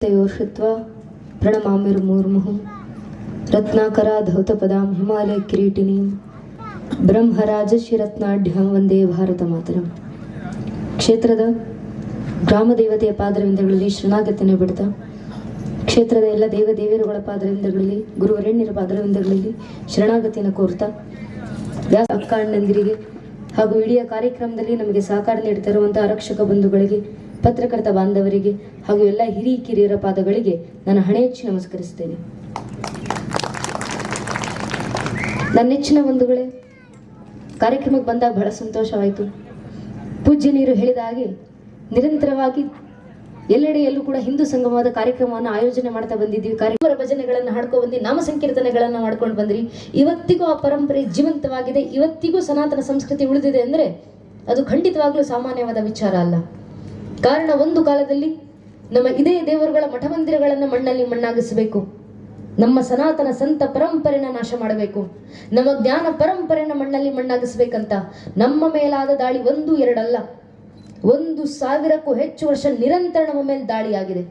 तयोर्षित्वा प्रणमामिर्मुर्मुहुं रत्नाकराधौतपदां हिमालय किरीटिनीं ಬ್ರಹ್ಮರಾಜಶ್ರೀ ರತ್ನಾಢ್ಯಂ ವಂದೇ ಭಾರತ ಮಾತರಂ. ಕ್ಷೇತ್ರದ ಗ್ರಾಮ ದೇವತೆಯ ಪಾದರವಿಂದಗಳಲ್ಲಿ ಶರಣಾಗತಿಯನ್ನು ಬಿಡ್ತಾ, ಕ್ಷೇತ್ರದ ಎಲ್ಲ ದೇವದೇವರುಗಳ ಪಾದರವಿಂದಗಳಲ್ಲಿ, ಗುರುವರೆಣ್ಯರ ಪಾದರವಿಂದಗಳಲ್ಲಿ ಶರಣಾಗತಿಯನ್ನು ಕೋರ್ತಾ, ಅಕ್ಕ ಅಣ್ಣಂದಿರಿಗೆ ಹಾಗೂ ಇಡೀ ಕಾರ್ಯಕ್ರಮದಲ್ಲಿ ನಮಗೆ ಸಹಕಾರ ನೀಡ್ತಾ ಇರುವಂತಹ ಆರಕ್ಷಕ ಬಂಧುಗಳಿಗೆ, ಪತ್ರಕರ್ತ ಬಾಂಧವರಿಗೆ ಹಾಗೂ ಎಲ್ಲ ಹಿರಿಯ ಕಿರಿಯರ ಪಾದಗಳಿಗೆ ನಾನು ಹಣೆಯಚ್ಚಿ ನಮಸ್ಕರಿಸ್ತೇನೆ. ನನ್ನ ನೆಚ್ಚಿನ ಬಂಧುಗಳೇ, ಕಾರ್ಯಕ್ರಮಕ್ಕೆ ಬಂದಾಗ ಬಹಳ ಸಂತೋಷವಾಯಿತು. ಪೂಜ್ಯ ನೀರು ಹೇಳಿದ ಹಾಗೆ ನಿರಂತರವಾಗಿ ಎಲ್ಲೆಡೆಯಲ್ಲೂ ಕೂಡ ಹಿಂದೂ ಸಂಗಮವಾದ ಕಾರ್ಯಕ್ರಮವನ್ನು ಆಯೋಜನೆ ಮಾಡ್ತಾ ಬಂದಿದ್ದೀವಿ. ಕಾರ್ಯಕ್ರಮ ಭಜನೆಗಳನ್ನು ಹಾಡ್ಕೊಂಡು ಬಂದು ನಾಮ ಸಂಕೀರ್ತನೆಗಳನ್ನು ಮಾಡ್ಕೊಂಡು ಬಂದ್ರಿ. ಇವತ್ತಿಗೂ ಆ ಪರಂಪರೆ ಜೀವಂತವಾಗಿದೆ. ಇವತ್ತಿಗೂ ಸನಾತನ ಸಂಸ್ಕೃತಿ ಉಳಿದಿದೆ ಅಂದರೆ ಅದು ಖಂಡಿತವಾಗ್ಲೂ ಸಾಮಾನ್ಯವಾದ ವಿಚಾರ ಅಲ್ಲ. ಕಾರಣ, ಒಂದು ಕಾಲದಲ್ಲಿ ನಮ್ಮ ಇದೇ ದೇವರುಗಳ ಮಠ ಮಂದಿರಗಳನ್ನು ಮಣ್ಣಲ್ಲಿ ಮಣ್ಣಾಗಿಸಬೇಕು, ನಮ್ಮ ಸನಾತನ ಸಂತ ಪರಂಪರೆನ ನಾಶ ಮಾಡಬೇಕು, ನಮ್ಮ ಜ್ಞಾನ ಪರಂಪರೆನ ಮಣ್ಣಲ್ಲಿ ಮಣ್ಣಾಗಿಸ್ಬೇಕಂತ ನಮ್ಮ ಮೇಲಾದ ದಾಳಿ 1-2 ಅಲ್ಲ, 1000ಕ್ಕೂ ಹೆಚ್ಚು ವರ್ಷ ನಿರಂತರ ನಮ್ಮ ಮೇಲೆ ದಾಳಿಯಾಗಿದೆ.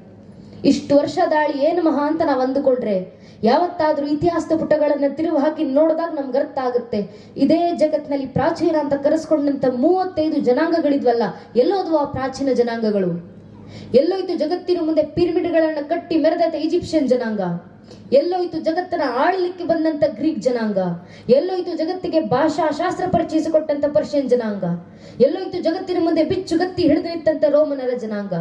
ಇಷ್ಟು ವರ್ಷ ದಾಳಿ ಏನು ಮಹಾ ಅಂತ ನಾವು ಅಂದುಕೊಂಡ್ರೆ, ಯಾವತ್ತಾದ್ರೂ ಇತಿಹಾಸದ ಪುಟಗಳನ್ನು ತಿರುವು ಹಾಕಿ ನೋಡಿದಾಗ ನಮ್ಗೆ ಅರ್ಥ ಆಗುತ್ತೆ. ಇದೇ ಜಗತ್ತಿನಲ್ಲಿ ಪ್ರಾಚೀನ ಅಂತ ಕರೆಸ್ಕೊಂಡಂತ 35 ಜನಾಂಗಗಳಿದ್ವಲ್ಲ, ಎಲ್ಲೋದ್ವು ಆ ಪ್ರಾಚೀನ ಜನಾಂಗಗಳು? ಎಲ್ಲೋಯ್ತು ಜಗತ್ತಿನ ಮುಂದೆ ಪಿರಮಿಡ್ಗಳನ್ನು ಕಟ್ಟಿ ಮೆರೆದಂತ ಈಜಿಪ್ಷಿಯನ್ ಜನಾಂಗ? ಎಲ್ಲೋಯ್ತು ಜಗತ್ತನ್ನ ಆಳ್ಲಿಕ್ಕೆ ಬಂದಂತ ಗ್ರೀಕ್ ಜನಾಂಗ? ಎಲ್ಲೋಯ್ತು ಜಗತ್ತಿಗೆ ಭಾಷಾ ಶಾಸ್ತ್ರ ಪರಿಚಯಿಸಿಕೊಟ್ಟಂತ ಪರ್ಷಿಯನ್ ಜನಾಂಗ? ಎಲ್ಲೋಯ್ತು ಜಗತ್ತಿನ ಮುಂದೆ ಬಿಚ್ಚುಗತ್ತಿ ಹಿಡಿದು ನಿಂತಂತ ರೋಮನರ ಜನಾಂಗ?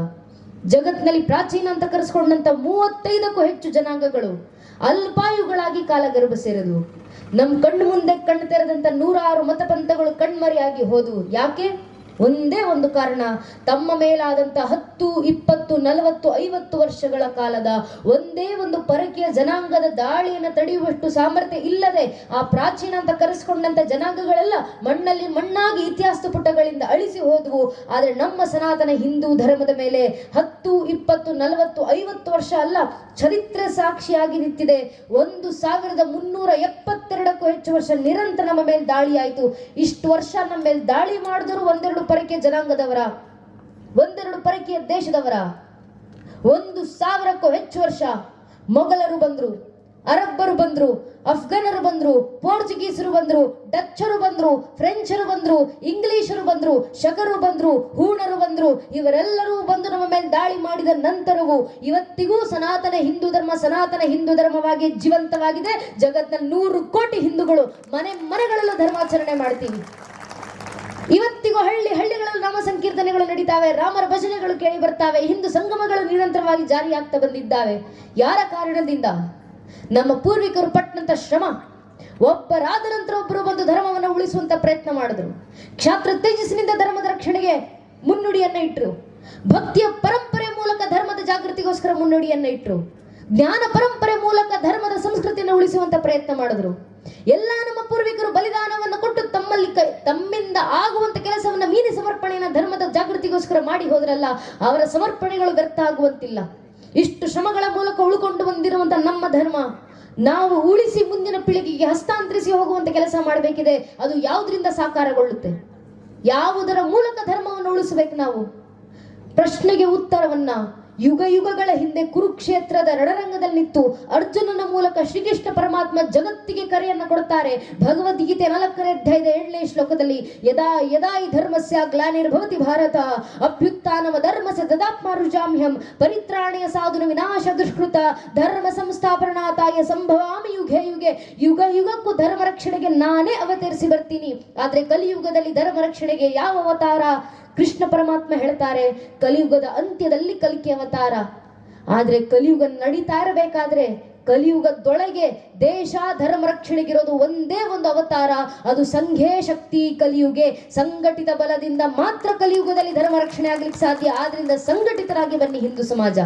ಜಗತ್ತಿನಲ್ಲಿ ಪ್ರಾಚೀನ ಅಂತ ಕರೆಸ್ಕೊಂಡಂತ 35ಕ್ಕೂ ಹೆಚ್ಚು ಜನಾಂಗಗಳು ಅಲ್ಪಾಯುಗಳಾಗಿ ಕಾಲಗರ್ಭ ಸೇರಿದ್ವು. ನಮ್ ಕಣ್ಣು ಮುಂದೆ ಕಣ್ಣು ತೆರೆದಂತ 106 ಮತಪಂಥಗಳು ಕಣ್ಮರೆಯಾಗಿ ಹೋದವು. ಯಾಕೆ? ಒಂದೇ ಒಂದು ಕಾರಣ, ತಮ್ಮ ಮೇಲಾದಂತ 10, 20, 40, 50 ವರ್ಷಗಳ ಕಾಲದ ಒಂದೇ ಒಂದು ಪರಕೀಯ ಜನಾಂಗದ ದಾಳಿಯನ್ನು ತಡೆಯುವಷ್ಟು ಸಾಮರ್ಥ್ಯ ಇಲ್ಲದೆ ಆ ಪ್ರಾಚೀನ ಅಂತ ಕರೆಸ್ಕೊಂಡಂತ ಜನಾಂಗಗಳೆಲ್ಲ ಮಣ್ಣಲ್ಲಿ ಮಣ್ಣಾಗಿ ಇತಿಹಾಸದ ಪುಟಗಳಿಂದ ಅಳಿಸಿ ಹೋದವು. ಆದ್ರೆ ನಮ್ಮ ಸನಾತನ ಹಿಂದೂ ಧರ್ಮದ ಮೇಲೆ 10, 20, 40, 50 ವರ್ಷ ಅಲ್ಲ, ಚರಿತ್ರೆ ಸಾಕ್ಷಿಯಾಗಿ ನಿಂತಿದೆ. 1372ಕ್ಕೂ ಹೆಚ್ಚು ವರ್ಷ ನಿರಂತರ ನಮ್ಮ ಮೇಲೆ ದಾಳಿ ಆಯಿತು. ಇಷ್ಟು ವರ್ಷ ನಮ್ಮ ಮೇಲೆ ದಾಳಿ ಮಾಡಿದ್ರು 1-2 ಪರಕೀಯ ಜನಾಂಗದವರ, 1-2 ಪರಕೀಯ ದೇಶದವರ. 1000ಕ್ಕೂ ಹೆಚ್ಚು ವರ್ಷ ಮೊಘಲರು ಬಂದ್ರು, ಅರಬ್ಬರು ಬಂದ್ರು, ಅಫ್ಘಾನರು ಬಂದ್ರು, ಪೋರ್ಚುಗೀಸರು ಬಂದ್ರು, ಡಚ್ಚರು ಬಂದ್ರು, ಫ್ರೆಂಚರು ಬಂದ್ರು, ಇಂಗ್ಲಿಷರು ಬಂದ್ರು, ಶಕರು ಬಂದ್ರು, ಹೂಣರು ಬಂದ್ರು. ಇವರೆಲ್ಲರೂ ಬಂದು ನಮ್ಮ ಮೇಲೆ ದಾಳಿ ಮಾಡಿದ ನಂತರವೂ ಇವತ್ತಿಗೂ ಸನಾತನ ಹಿಂದೂ ಧರ್ಮವಾಗಿ ಜೀವಂತವಾಗಿದೆ. ಜಗತ್ತಿನಲ್ಲಿ 100 ಕೋಟಿ ಹಿಂದೂಗಳು ಮನೆಗಳಲ್ಲೂ ಧರ್ಮಾಚರಣೆ ಮಾಡ್ತೀವಿ. ಇವತ್ತಿಗೂ ಹಳ್ಳಿಗಳಲ್ಲಿ ನಾಮ ಸಂಕೀರ್ತನೆಗಳು ನಡೀತಾವೆ, ರಾಮರ ಭಜನೆಗಳು ಕೇಳಿ ಬರ್ತಾವೆ, ಹಿಂದೂ ಸಂಗಮಗಳು ನಿರಂತರವಾಗಿ ಜಾರಿಯಾಗ್ತಾ ಬಂದಿದ್ದಾವೆ. ಯಾರ ಕಾರಣದಿಂದ? ನಮ್ಮ ಪೂರ್ವಿಕರು ಪಟ್ಟಂತ ಶ್ರಮ. ಒಬ್ಬರಾದ ನಂತರ ಒಬ್ಬರು ಬಂದು ಧರ್ಮವನ್ನು ಉಳಿಸುವಂತ ಪ್ರಯತ್ನ ಮಾಡಿದ್ರು. ಕ್ಷಾತ್ರ ತೇಜಸ್ಸಿನಿಂದ ಧರ್ಮದ ರಕ್ಷಣೆಗೆ ಮುನ್ನುಡಿಯನ್ನ ಇಟ್ರು. ಭಕ್ತಿಯ ಪರಂಪರೆ ಮೂಲಕ ಧರ್ಮದ ಜಾಗೃತಿಗೋಸ್ಕರ ಮುನ್ನುಡಿಯನ್ನ ಇಟ್ರು. ಜ್ಞಾನ ಪರಂಪರೆ ಮೂಲಕ ಧರ್ಮದ ಸಂಸ್ಕೃತಿಯನ್ನು ಉಳಿಸುವಂತ ಪ್ರಯತ್ನ ಮಾಡಿದ್ರು. ಎಲ್ಲ ನಮ್ಮ ಪೂರ್ವಿಕರು ಬಲಿದಾನವನ್ನು ಕೊಟ್ಟು ತಮ್ಮಿಂದ ಆಗುವಂತ ಕೆಲಸವನ್ನ ಮೀರಿ ಸಮರ್ಪಣೆಯನ್ನ ಧರ್ಮದ ಜಾಗೃತಿಗೋಸ್ಕರ ಮಾಡಿ ಹೋದ್ರಲ್ಲ, ಅವರ ಸಮರ್ಪಣೆಗಳು ವ್ಯರ್ಥ ಆಗುವಂತಿಲ್ಲ. ಇಷ್ಟು ಶ್ರಮಗಳ ಮೂಲಕ ಉಳ್ಕೊಂಡು ಬಂದಿರುವಂತ ನಮ್ಮ ಧರ್ಮ ನಾವು ಉಳಿಸಿ ಮುಂದಿನ ಪೀಳಿಗೆಗೆ ಹಸ್ತಾಂತರಿಸಿ ಹೋಗುವಂತ ಕೆಲಸ ಮಾಡಬೇಕಿದೆ. ಅದು ಯಾವುದರಿಂದ ಸಾಕಾರಗೊಳ್ಳುತ್ತೆ? ಯಾವುದರ ಮೂಲಕ ಧರ್ಮವನ್ನು ಉಳಿಸಬೇಕು ನಾವು? ಪ್ರಶ್ನೆಗೆ ಉತ್ತರವನ್ನ ಯುಗಗಳ ಹಿಂದೆ ಕುರುಕ್ಷೇತ್ರದ ರಣರಂಗದಲ್ಲಿ ನಿಂತು ಅರ್ಜುನನ ಮೂಲಕ ಶ್ರೀಕೃಷ್ಣ ಪರಮಾತ್ಮ ಜಗತ್ತಿಗೆ ಕರೆಯನ್ನ ಕೊಡ್ತಾರೆ. ಭಗವದ್ಗೀತೆ 4ನೇ ಅಧ್ಯಾಯದ 7ನೇ ಶ್ಲೋಕದಲ್ಲಿ, ಯದಾ ಯದಾ ಹಿ ಧರ್ಮಸ್ಯ ಗ್ಲಾನಿರ್ಭವತಿ ಭಾರತ ಅಭ್ಯುತ್ಥಾನಮ ಧರ್ಮಸ್ಯ ತದಾತ್ಮಾನುಜಾಮ್ಯಹಂ ಪರಿತ್ರಾಣಾಯ ಸಾಧುನ ವಿನಾಶ ದುಷ್ಕೃತ ಧರ್ಮ ಸಂಸ್ಥಾಪನಾರ್ಥಾಯ ಸಂಭವಾಮಿ ಯುಗೆ ಯುಗೆ. ಯುಗಕ್ಕೂ ಧರ್ಮ ರಕ್ಷಣೆಗೆ ನಾನೇ ಅವತರಿಸಿ ಬರ್ತೀನಿ. ಆದ್ರೆ ಕಲಿಯುಗದಲ್ಲಿ ಧರ್ಮ ರಕ್ಷಣೆಗೆ ಯಾವ ಅವತಾರ? ಕೃಷ್ಣ ಪರಮಾತ್ಮ ಹೇಳ್ತಾರೆ, ಕಲಿಯುಗದ ಅಂತ್ಯದಲ್ಲಿ ಕಲಿಕೆ ಅವತಾರ. ಆದ್ರೆ ಕಲಿಯುಗ ನಡೀತಾ ಇರಬೇಕಾದ್ರೆ ಕಲಿಯುಗದೊಳಗೆ ದೇಶ ಧರ್ಮ ರಕ್ಷಣೆಗಿರೋದು ಒಂದೇ ಒಂದು ಅವತಾರ, ಅದು ಸಂಘೇ ಶಕ್ತಿ ಕಲಿಯುಗೆ. ಸಂಘಟಿತ ಬಲದಿಂದ ಮಾತ್ರ ಕಲಿಯುಗದಲ್ಲಿ ಧರ್ಮ ರಕ್ಷಣೆ ಆಗ್ಲಿಕ್ಕೆ ಸಾಧ್ಯ. ಆದ್ರಿಂದ ಸಂಘಟಿತರಾಗಿ ಬನ್ನಿ ಹಿಂದೂ ಸಮಾಜ.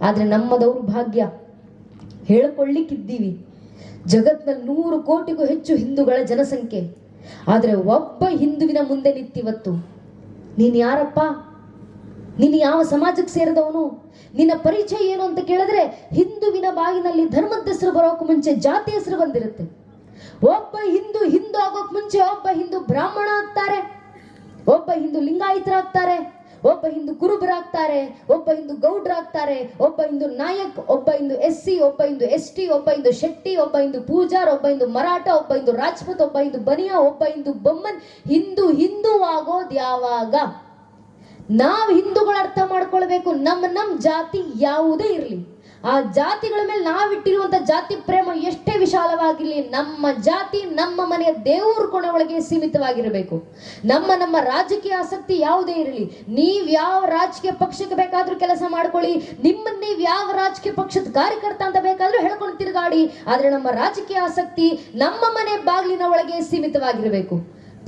ಆದ್ರೆ ನಮ್ಮ ದೌರ್ಭಾಗ್ಯ, ಹೇಳ್ಕೊಳ್ಳಿಕ್ಕಿದ್ದೀವಿ ಜಗತ್ನಲ್ಲಿ 100 ಕೋಟಿಗೂ ಹೆಚ್ಚು ಹಿಂದೂಗಳ ಜನಸಂಖ್ಯೆ. ಆದ್ರೆ ಒಬ್ಬ ಹಿಂದುವಿನ ಮುಂದೆ ನಿಂತಿವತ್ತು, ನೀನ್ ಯಾರಪ್ಪ, ನೀನು ಯಾವ ಸಮಾಜಕ್ಕೆ ಸೇರಿದವನು, ನಿನ್ನ ಪರಿಚಯ ಏನು ಅಂತ ಕೇಳಿದ್ರೆ ಹಿಂದುವಿನ ಬಾಗಿನಲ್ಲಿ ಧರ್ಮದ ಹೆಸರು ಬರೋಕ್ ಮುಂಚೆ ಜಾತಿ ಹೆಸರು ಬಂದಿರುತ್ತೆ. ಒಬ್ಬ ಹಿಂದೂ ಆಗೋಕ್ ಮುಂಚೆ ಒಬ್ಬ ಹಿಂದೂ ಬ್ರಾಹ್ಮಣ ಆಗ್ತಾರೆ, ಒಬ್ಬ ಹಿಂದೂ ಲಿಂಗಾಯತರಾಗ್ತಾರೆ, ಒಬ್ಬ ಹಿಂದೂ ಕುರುಬರಾಗ್ತಾರೆ, ಒಬ್ಬ ಹಿಂದೂ ಗೌಡ್ರಾಗ್ತಾರೆ, ಒಬ್ಬ ಹಿಂದೂ ನಾಯಕ್, ಒಬ್ಬ ಹಿಂದೂ SC, ಒಬ್ಬ ಹಿಂದೂ ST, ಒಬ್ಬ ಹಿಂದೂ ಶೆಟ್ಟಿ, ಒಬ್ಬ ಹಿಂದೂ ಪೂಜಾರ್, ಒಬ್ಬ ಹಿಂದೂ ಮರಾಠ, ಒಬ್ಬ ಹಿಂದೂ ರಾಜ್ಪೂತ್, ಒಬ್ಬ ಹಿಂದೂ ಬನಿಯಾ, ಒಬ್ಬ ಹಿಂದೂ ಬೊಮ್ಮನ್. ಹಿಂದೂ ಆಗೋದು ಯಾವಾಗ? ನಾವು ಹಿಂದೂಗಳ ಅರ್ಥ ಮಾಡ್ಕೊಳ್ಬೇಕು, ನಮ್ಮ ಜಾತಿ ಯಾವುದೇ ಇರಲಿ, ಆ ಜಾತಿಗಳ ಮೇಲೆ ನಾವಿಟ್ಟಿರುವಂತ ಜಾತಿ ಪ್ರೇಮ ಎಷ್ಟೇ ವಿಶಾಲವಾಗಿರ್ಲಿ, ನಮ್ಮ ಜಾತಿ ನಮ್ಮ ಮನೆಯ ದೇವ್ರ ಕೊನೆ ಒಳಗೆ ಸೀಮಿತವಾಗಿರಬೇಕು. ನಮ್ಮ ರಾಜಕೀಯ ಆಸಕ್ತಿ ಯಾವುದೇ ಇರಲಿ, ನೀವ್ ಯಾವ ರಾಜಕೀಯ ಪಕ್ಷಕ್ಕೆ ಬೇಕಾದ್ರೂ ಕೆಲಸ ಮಾಡ್ಕೊಳ್ಳಿ, ನಿಮ್ಮನ್ನ ನೀವ್ ಯಾವ ರಾಜಕೀಯ ಪಕ್ಷದ ಕಾರ್ಯಕರ್ತ ಅಂತ ಬೇಕಾದ್ರೂ ಹೇಳ್ಕೊಂಡು ತಿರುಗಾಡಿ, ಆದ್ರೆ ನಮ್ಮ ರಾಜಕೀಯ ಆಸಕ್ತಿ ನಮ್ಮ ಮನೆ ಬಾಗಿಲಿನ ಒಳಗೆ ಸೀಮಿತವಾಗಿರಬೇಕು.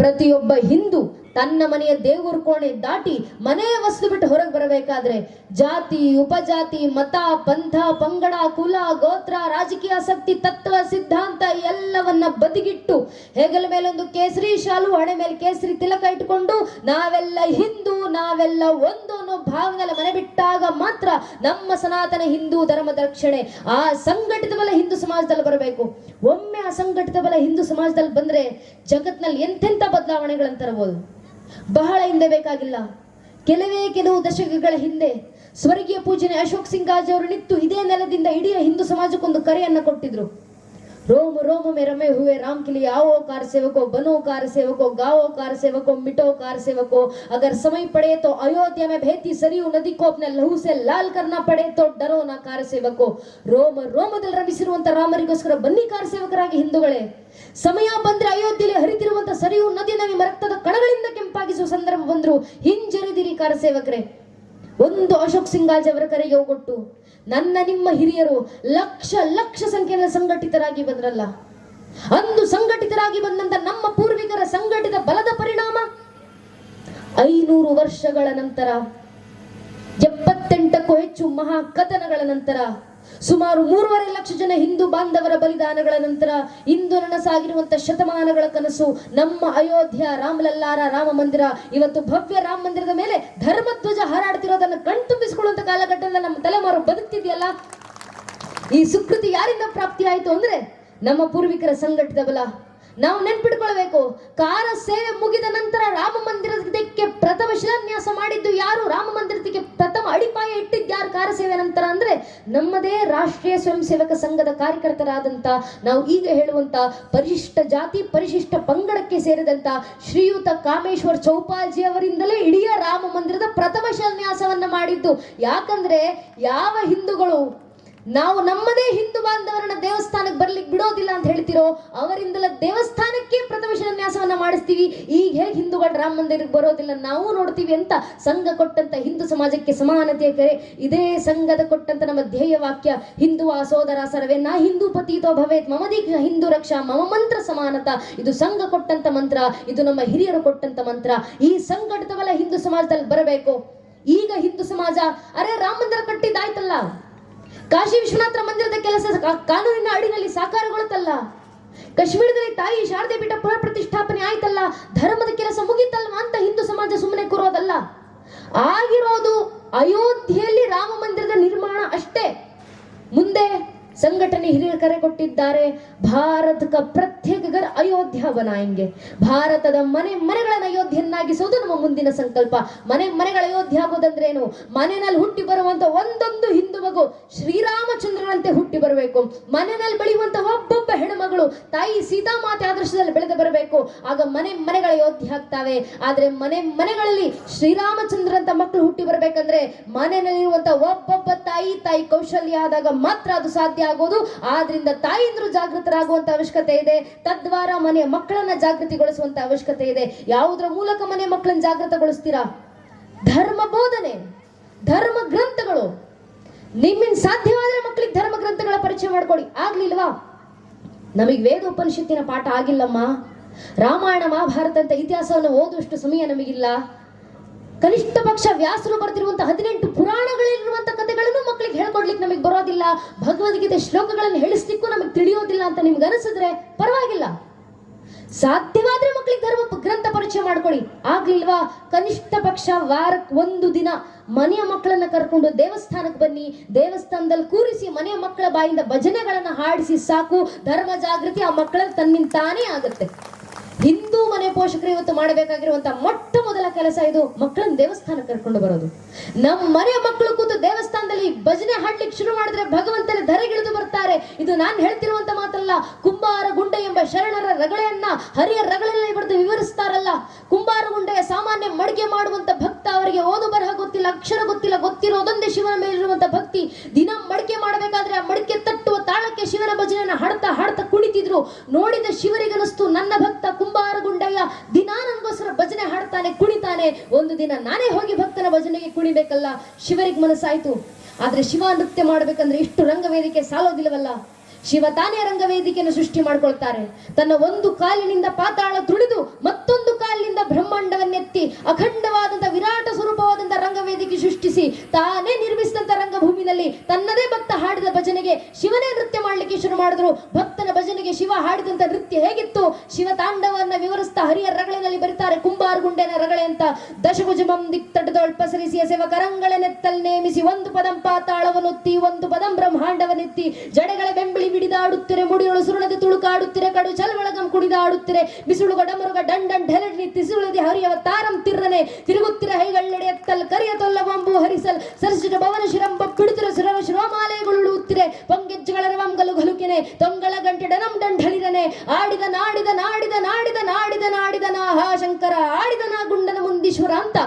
ಪ್ರತಿಯೊಬ್ಬ ಹಿಂದೂ ತನ್ನ ಮನೆಯ ದೇವರ ಕೋಣೆ ದಾಟಿ ಮನೆಯ ವಸ್ತು ಬಿಟ್ಟು ಹೊರಗೆ ಬರಬೇಕಾದ್ರೆ ಜಾತಿ, ಉಪಜಾತಿ, ಮತ, ಪಂಥ, ಪಂಗಡ, ಕುಲ, ಗೋತ್ರ, ರಾಜಕೀಯ ಆಸಕ್ತಿ, ತತ್ವ, ಸಿದ್ಧಾಂತ ಎಲ್ಲವನ್ನ ಬದಿಗಿಟ್ಟು ಹೆಗಲ ಮೇಲೊಂದು ಕೇಸರಿ ಶಾಲು, ಹಣೆ ಮೇಲೆ ಕೇಸರಿ ತಿಲಕ ಇಟ್ಕೊಂಡು ನಾವೆಲ್ಲ ಹಿಂದೂ, ನಾವೆಲ್ಲ ಒಂದು ಅನ್ನೋ ಭಾವನೆಲ್ಲ ಮನೆ ಬಿಟ್ಟಾಗ ಮಾತ್ರ ನಮ್ಮ ಸನಾತನ ಹಿಂದೂ ಧರ್ಮದ ರಕ್ಷಣೆ. ಆ ಸಂಘಟಿತ ಬಲ ಹಿಂದೂ ಸಮಾಜದಲ್ಲಿ ಬರಬೇಕು. ಒಮ್ಮೆ ಆ ಸಂಘಟಿತ ಬಲ ಹಿಂದೂ ಸಮಾಜದಲ್ಲಿ ಬಂದ್ರೆ ಜಗತ್ನಲ್ಲಿ ಎಂತೆಂಥ ಬದಲಾವಣೆಗಳನ್ನು ತರಬಹುದು. ಬಹಳ ಹಿಂದೆ ಬೇಕಾಗಿಲ್ಲ, ಕೆಲವು ದಶಕಗಳ ಹಿಂದೆ ಸ್ವರ್ಗೀಯ ಪೂಜನೆ ಅಶೋಕ್ ಸಿಂಗಾಜ್ ಅವರು ನಿಂತು ಇದೇ ನೆಲದಿಂದ ಇಡೀ ಹಿಂದೂ ಸಮಾಜಕ್ಕೊಂದು ಕರೆಯನ್ನ ಕೊಟ್ಟಿದ್ರು. रोम रोम में रमे हुए राम के लिए आओ कार सेवको, बनो कार सेवको, गाओ कार सेवको, मिटो कार सेवको, अगर समय पड़े तो अयोध्या में बहती सरयू नदी को अपने लहू से लाल करना पड़े तो डरो ना कार सेवको. ರೋಮ ರೋಮದಲ್ಲಿ ರಮಿಸಿರುವಂತ ರಾಮರಿಗೋಸ್ಕರ ಬನ್ನಿ ಕಾರ ಸೇವಕರಾಗಿ ಹಿಂದೂಗಳೇ. ಸಮಯ ಬಂದ್ರೆ ಅಯೋಧ್ಯೆಯಲ್ಲಿ ಹರಿತಿರುವಂತ ಸರಿಯು ನದಿ ನಿಮ್ಮ ರಕ್ತದ ಕಣಗಳಿಂದ ಕೆಂಪಾಗಿಸುವ ಸಂದರ್ಭ ಬಂದ್ರು ಹಿಂಜರಿದಿರಿ ಕಾರ ಸೇವಕರೇ. ಒಂದು ಅಶೋಕ್ ಸಿಂಗಾಜ್ ಅವರ ಕರೆಗೆ ಹೋಗೊಟ್ಟು ನನ್ನ ನಿಮ್ಮ ಹಿರಿಯರು ಲಕ್ಷ ಸಂಖ್ಯೆಯಲ್ಲಿ ಸಂಘಟಿತರಾಗಿ ಬಂದ್ರಲ್ಲ. ಅಂದು ಸಂಘಟಿತರಾಗಿ ಬಂದಂತ ನಮ್ಮ ಪೂರ್ವಿಕರ ಸಂಘಟಿತ ಬಲದ ಪರಿಣಾಮ 500 ವರ್ಷಗಳ ನಂತರ, 78ಕ್ಕೂ ಹೆಚ್ಚು ಮಹಾ ಕಥನಗಳ ನಂತರ, ಸುಮಾರು 3.5 ಲಕ್ಷ ಜನ ಹಿಂದೂ ಬಾಂಧವರ ಬಲಿದಾನಗಳ ನಂತರ ಇಂದು ನನಸಾಗಿರುವಂತ ಶತಮಾನಗಳ ಕನಸು ನಮ್ಮ ಅಯೋಧ್ಯ ರಾಮಲಲ್ಲಾರ ರಾಮ ಮಂದಿರ. ಇವತ್ತು ಭವ್ಯ ರಾಮ ಮಂದಿರದ ಮೇಲೆ ಧರ್ಮಧ್ವಜ ಹಾರಾಡ್ತಿರೋದನ್ನು ಕಣ್ತುಂಬಿಸಿಕೊಳ್ಳುವಂತ ಕಾಲಘಟ್ಟದಲ್ಲಿ ನಮ್ಮ ತಲೆಮಾರು ಬದುಕ್ತಿದೆಯಲ್ಲ. ಈ ಸುಕೃತಿ ಯಾರಿಂದ ಪ್ರಾಪ್ತಿ ಆಯ್ತು ಅಂದ್ರೆ ನಮ್ಮ ಪೂರ್ವಿಕರ ಸಂಘಟಿತ ಬಲ. ನಾವು ನೆನ್ಪಿಟ್ಕೊಳ್ಬೇಕು, ಕಾರ ಸೇವೆ ಮುಗಿದ ನಂತರ ರಾಮ ಮಂದಿರಕ್ಕೆ ಪ್ರಥಮ ಶಿಲಾನ್ಯಾಸ ಮಾಡಿದ್ದು ಯಾರು, ರಾಮ ಮಂದಿರಕ್ಕೆ ಪ್ರಥಮ ಅಡಿಪಾಯ ಇಟ್ಟಿದ್ದು ಯಾರು ಕಾರ ಸೇವೆ ನಂತರ ಅಂದ್ರೆ ನಮ್ಮದೇ ರಾಷ್ಟ್ರೀಯ ಸ್ವಯಂ ಸೇವಕ ಸಂಘದ ಕಾರ್ಯಕರ್ತರಾದಂತ, ನಾವು ಈಗ ಹೇಳುವಂತ ಪರಿಶಿಷ್ಟ ಜಾತಿ ಪರಿಶಿಷ್ಟ ಪಂಗಡಕ್ಕೆ ಸೇರಿದಂತ ಶ್ರೀಯುತ ಕಾಮೇಶ್ವರ್ ಚೌಪಾಲ್ಜಿ ಅವರಿಂದಲೇ ಇಡೀ ರಾಮ ಮಂದಿರದ ಪ್ರಥಮ ಶಿಲಾನ್ಯಾಸವನ್ನ ಮಾಡಿದ್ದು. ಯಾಕಂದ್ರೆ ಯಾವ ಹಿಂದೂಗಳು ನಾವು ನಮ್ಮದೇ ಹಿಂದೂ ಬಾಂಧವರನ್ನ ದೇವಸ್ಥಾನಕ್ಕೆ ಬರ್ಲಿಕ್ಕೆ ಬಿಡೋದಿಲ್ಲ ಅಂತ ಹೇಳ್ತಿರೋ ಅವರಿಂದಲ ದೇವಸ್ಥಾನಕ್ಕೆ ಪ್ರಥಮ ಶಿಲಾನ್ಯಾಸವನ್ನ ಮಾಡಿಸ್ತೀವಿ. ಈಗ ಹೇಗೆ ಹಿಂದೂಗಳು ರಾಮ ಮಂದಿರಕ್ಕೆ ಬರೋದಿಲ್ಲ ನಾವು ನೋಡ್ತೀವಿ ಅಂತ ಸಂಘ ಕೊಟ್ಟಂತ ಹಿಂದೂ ಸಮಾಜಕ್ಕೆ ಸಮಾನತೆಯ ಕರೆ ಇದೇ ಸಂಘದ ಕೊಟ್ಟಂತ ನಮ್ಮ ಧ್ಯೇಯ ವಾಕ್ಯ ಹಿಂದೂ ಸೋದರ ಸರ್ವೇ ನಾ ಹಿಂದೂ ಪತೀತೋ ಭವೇತ್ ಮಮ ದೀಕ್ಷಾ ಹಿಂದೂ ರಕ್ಷಾ ಮಮ ಮಂತ್ರ ಸಮಾನತ. ಇದು ಸಂಘ ಕೊಟ್ಟಂತ ಮಂತ್ರ, ಇದು ನಮ್ಮ ಹಿರಿಯರು ಕೊಟ್ಟಂತ ಮಂತ್ರ. ಈ ಸಂಘಟಿತ ಬಲ ಹಿಂದೂ ಸಮಾಜದಲ್ಲಿ ಬರಬೇಕು. ಈಗ ಹಿಂದೂ ಸಮಾಜ ಅರೆ ರಾಮ ಮಂದಿರ ಕಟ್ಟಿದ್ದಾಯ್ತಲ್ಲ, ಕಾಶಿ ವಿಶ್ವನಾಥರ ಮಂದಿರದ ಕೆಲಸ ಕಾನೂನಿನ ಅಡಿನಲ್ಲಿ ಸಾಕಾರಗೊಳ್ಳುತ್ತಲ್ಲ, ಕಾಶ್ಮೀರದಲ್ಲಿ ತಾಯಿ ಶಾರದೆ ಪೀಠ ಪುನಃ ಪ್ರತಿಷ್ಠಾಪನೆ ಆಯ್ತಲ್ಲ, ಧರ್ಮದ ಕೆಲಸ ಮುಗಿತಲ್ವಾ ಅಂತ ಹಿಂದೂ ಸಮಾಜ ಸುಮ್ಮನೆ ಕೂರೋದಲ್ಲ. ಆಗಿರೋದು ಅಯೋಧ್ಯೆಯಲ್ಲಿ ರಾಮ ಮಂದಿರದ ನಿರ್ಮಾಣ ಅಷ್ಟೇ. ಮುಂದೆ ಸಂಘಟನೆ ಹಿರಿಯರು ಕರೆ ಕೊಟ್ಟಿದ್ದಾರೆ, ಭಾರತ ಕ ಪ್ರತ್ಯೇಕ ಘರ ಅಯೋಧ್ಯ ಬನಾಯಂಗೆ. ಭಾರತದ ಮನೆಗಳನ್ನು ಅಯೋಧ್ಯೆಯನ್ನಾಗಿಸೋದು ನಮ್ಮ ಮುಂದಿನ ಸಂಕಲ್ಪ. ಮನೆಗಳ ಅಯೋಧ್ಯ ಆಗೋದಂದ್ರೇನು? ಮನೆಯಲ್ಲಿ ಹುಟ್ಟಿ ಬರುವಂತ ಒಂದೊಂದು ಹಿಂದೂ ಮಗು ಶ್ರೀರಾಮಚಂದ್ರನಂತೆ ಹುಟ್ಟಿ ಬರಬೇಕು. ಮನೆಯಲ್ಲಿ ಬೆಳೆಯುವಂತ ಒಬ್ಬೊಬ್ಬ ಹೆಣ್ಣುಮಗಳು ತಾಯಿ ಸೀತಾಮಾತೆ ಆದರ್ಶದಲ್ಲಿ ಬೆಳೆದು ಬರಬೇಕು. ಆಗ ಮನೆಗಳ ಅಯೋಧ್ಯ ಆಗ್ತಾವೆ. ಆದ್ರೆ ಮನೆಗಳಲ್ಲಿ ಶ್ರೀರಾಮಚಂದ್ರಂತ ಮಕ್ಕಳು ಹುಟ್ಟಿ ಬರ್ಬೇಕಂದ್ರೆ ಮನೆಯಲ್ಲಿರುವಂತ ಒಬ್ಬೊಬ್ಬ ತಾಯಿ ಕೌಶಲ್ಯ ಆದಾಗ ಮಾತ್ರ ಅದು ಸಾಧ್ಯ ಆಗೋದು. ಆದ್ರಿಂದ ತಾಯಿಂದ್ರು ಜಾಗೃತರಾಗುವಂತ ಅವಶ್ಯಕತೆ ಇದೆ. ತದ್ವಾರ ಮನೆಯ ಮಕ್ಕಳನ್ನ ಜಾಗೃತಿಗೊಳಿಸುವಂತ ಅವಶ್ಯಕತೆ ಇದೆ. ಯಾವುದರ ಮೂಲಕ ಮನೆ ಮಕ್ಕಳನ್ನ ಜಾಗೃತಗೊಳಿಸ್ತೀರಾ? ಧರ್ಮ ಬೋಧನೆ, ಧರ್ಮ ಗ್ರಂಥಗಳು. ನಿಮ್ಮಿಂದ ಸಾಧ್ಯವಾದ್ರೆ ಮಕ್ಕಳಿಗೆ ಧರ್ಮ ಗ್ರಂಥಗಳ ಪರಿಚಯ ಮಾಡ್ಕೊಡಿ. ಆಗ್ಲಿಲ್ವಾ? ನಮಗೆ ವೇದ ಉಪನಿಷತ್ತಿನ ಪಾಠ ಆಗಿಲ್ಲಮ್ಮ, ರಾಮಾಯಣ ಮಹಾಭಾರತ ಅಂತ ಇತಿಹಾಸವನ್ನು ಓದುವಷ್ಟು ಸಮಯ ನಮಗಿಲ್ಲ. ಕನಿಷ್ಠ ಪಕ್ಷ ವ್ಯಾಸರು ಬರ್ತಿರುವಂತ 18 ಪುರಾಣಗಳಿರುವಂತ ಕಥೆಗಳನ್ನು ಮಕ್ಕಳಿಗೆ ಹೇಳ್ಕೊಡ್ಲಿಕ್ಕೆ ನಮಗೆ ಬರೋದಿಲ್ಲ. ಭಗವದ್ಗೀತೆ ಶ್ಲೋಕಗಳನ್ನು ಹೇಳಿಸ್ಲಿಕ್ಕೂ ನಮಗೆ ತಿಳಿಯೋದಿಲ್ಲ ಅಂತ ನಿಮ್ಗೆ ಅನಿಸಿದ್ರೆ ಪರವಾಗಿಲ್ಲ. ಸಾಧ್ಯವಾದ್ರೆ ಮಕ್ಕಳಿಗೆ ಧರ್ಮ ಗ್ರಂಥ ಪರಿಚಯ ಮಾಡ್ಕೊಳ್ಳಿ. ಆಗ್ಲಿಲ್ವಾ? ಕನಿಷ್ಠ ಪಕ್ಷ ವಾರಕ್ಕೆ 1 ದಿನ ಮನೆಯ ಮಕ್ಕಳನ್ನ ಕರ್ಕೊಂಡು ದೇವಸ್ಥಾನಕ್ಕೆ ಬನ್ನಿ. ದೇವಸ್ಥಾನದಲ್ಲಿ ಕೂರಿಸಿ ಮನೆಯ ಮಕ್ಕಳ ಬಾಯಿಂದ ಭಜನೆಗಳನ್ನ ಹಾಡಿಸಿ ಸಾಕು. ಧರ್ಮ ಜಾಗೃತಿ ಆ ಮಕ್ಕಳಲ್ಲಿ ತನ್ನಿಂತಾನೇ ಆಗುತ್ತೆ. ಹಿಂದೂ ಮನೆ ಪೋಷಕರು ಇವತ್ತು ಮಾಡಬೇಕಾಗಿರುವಂತಹ ಮೊಟ್ಟ ಮೊದಲ ಕೆಲಸ ಇದು, ಮಕ್ಕಳನ್ನ ದೇವಸ್ಥಾನಕ್ಕೆ ಕರ್ಕೊಂಡು ಬರೋದು. ನಮ್ಮ ಮನೆಯ ಮಕ್ಕಳು ಕೂತು ದೇವಸ್ಥಾನದಲ್ಲಿ ಭಜನೆ ಹಾಡ್ಲಿಕ್ಕೆ ಶುರು ಮಾಡಿದ್ರೆ ಭಗವಂತನ ಧರೆಗಿಳಿದು ಬರ್ತಾರೆ. ಇದು ನಾನು ಹೇಳ್ತಿರುವಂತ ಮಾತಲ್ಲ. ಕುಂಬಾರ ಗುಂಡೆ ಎಂಬ ಶರಣರ ರಗಳೆಯನ್ನ ಹರಿಯ ರಗಳೆಯಲ್ಲಿ ಬರೆದು ವಿವರಿಸ್ತಾರಲ್ಲ. ಕುಂಬಾರ ಗುಂಡೆಯ ಸಾಮಾನ್ಯ ಮಡಿಗೆ ಮಾಡುವಂತ ಭಕ್ತ, ಅವರಿಗೆ ಓದು ಬರಹ ಗೊತ್ತಿಲ್ಲ, ಅಕ್ಷರ ಗೊತ್ತಿಲ್ಲ, ಗೊತ್ತಿರೋದೊಂದೇ ಶಿವನ ಮೇಲಿರುವಂತ ಭಕ್ತಿ. ದಿನ ಮಡಿಕೆ ಮಾಡಬೇಕಾದ್ರೆ ಆ ಮಡಿಕೆ ತಟ್ಟುವ ತಾಳಕ್ಕೆ ಶಿವನ ಭಜನೆಯನ್ನ ಹಾಡ್ತಾ ಹಾಡ್ತಾ ಕುಣಿತಿದ್ರು. ನೋಡಿದ ಶಿವರಿಗನಿಸ್ತು, ನನ್ನ ಭಕ್ತ ಕುಂಬಾರ ಗುಂಡಯ್ಯ ದಿನ ನನಗೋಸ್ಕರ ಭಜನೆ ಹಾಡ್ತಾನೆ, ಕುಣಿತಾನೆ, ಒಂದು ದಿನ ನಾನೇ ಹೋಗಿ ಭಕ್ತನ ಭಜನೆಗೆ ಕುಣಿಬೇಕಲ್ಲ. ಶಿವರಿಗೆ ಮನಸ್ಸಾಯ್ತು. ಆದ್ರೆ ಶಿವ ನೃತ್ಯ ಮಾಡ್ಬೇಕಂದ್ರೆ ಇಷ್ಟು ರಂಗವೇದಿಕೆ ಸಾಲೋದಿಲ್ಲವಲ್ಲ. ಶಿವ ತಾನೇ ರಂಗವೇದಿಕೆಯನ್ನು ಸೃಷ್ಟಿ ಮಾಡ್ಕೊಳ್ತಾರೆ. ತನ್ನ ಒಂದು ಕಾಲಿನಿಂದ ಪಾತಾಳ ತುಳಿದು ಮತ್ತೊಂದು ಕಾಲಿನಿಂದ ಬ್ರಹ್ಮಾಂಡವನ್ನೆತ್ತಿ ಅಖಂಡವಾದಂತಹ ವಿರಾಟ ಸ್ವರೂಪವಾದಂತಹ ರಂಗವೇದಿಕೆ ಸೃಷ್ಟಿಸಿ ತಾನೇ ನಿರ್ಮಿಸಿದಂತ ರಂಗಭೂಮಿನಲ್ಲಿ ತನ್ನದೇ ಭಕ್ತ ಹಾಡಿದ ಭಜನೆಗೆ ಶಿವನೇ ನೃತ್ಯ ಮಾಡ್ಲಿಕ್ಕೆ ಶುರು ಮಾಡಿದ್ರು. ಭಕ್ತನ ಭಜನೆಗೆ ಶಿವ ಹಾಡಿದಂತ ನೃತ್ಯ ಹೇಗಿತ್ತು? ಶಿವ ತಾಂಡವನ್ನ ವಿವರಿಸ್ತಾ ಹರಿಯ ರಗಳಿನಲ್ಲಿ ಬರೀತಾರೆ. ಕುಂಬಾರ ಗುಂಡೆನ ರಗಳೆ ಅಂತ. ದಶಭುಜಮಂ ದಿಕ್ತಟದೊಳ್ ಪಸರಿಸಿಯ ಸೇವಕರಂಗಳೆನೆತ್ತಲ್ ನೇಮಿಸಿ ಒಂದು ಪದಂ ಪಾತಾಳವನ್ನುತ್ತಿ ಒಂದು ಪದಂ ಬ್ರಹ್ಮಾಂಡವನ್ನೆತ್ತಿ ಜಡೆಗಳ ಬೆಂಬಳಿ ಬಿಡಿದಾಡುತ್ತಿರೆ ಮುಡಿಯೊಳು ಸುರುಣದೆ ತುಳುಕಾಡುತ್ತಿರೆ ಕಡು ಚಲವಳಗಂ ಕುಡಿದಾಡುತ್ತಿರೆ ಬಿಸುಳುಗ ಡಮರುಗ ಡಂಡನ್ ಢೆಲಡ್ನಿ ತಿಸುಳದಿ ಹರಿಯವ ತಾರಂ ತಿರ್ರನೆ ತಿರುಗುತ್ತಿರ ಹೈಗಳ್ಳೆಡೆ ಎತ್ತಲ್ ಕರಿಯ ತೊಲ್ಲ ಬಂಬು ಹರಿಸಲ್ ಸರಸಿಟ ಭವನ ಶಿರಂಬ ಬಿಡುತ್ತಿರ ಸುರವ ಶಿರೋಮಾಲೆಗಳುತ್ತಿರೆ ಪಂಗೆಜ್ಜಗಳ ರವಂಗಲು ಗಲುಕಿನೆ ತೊಂಗಳ ಗಂಟೆ ಡನಂ ಡಂಢಳಿರನೆ ಆಡಿದ ನಾಡಿದ ನಾಡಿದ ನಾಡಿದ ನಾಡಿದ ನಾಡಿದ ನಾಹ ಶಂಕರ ಆಡಿದ ನಾ ಗುಂಡನ ಮುಂದೀಶ್ವರ ಅಂತ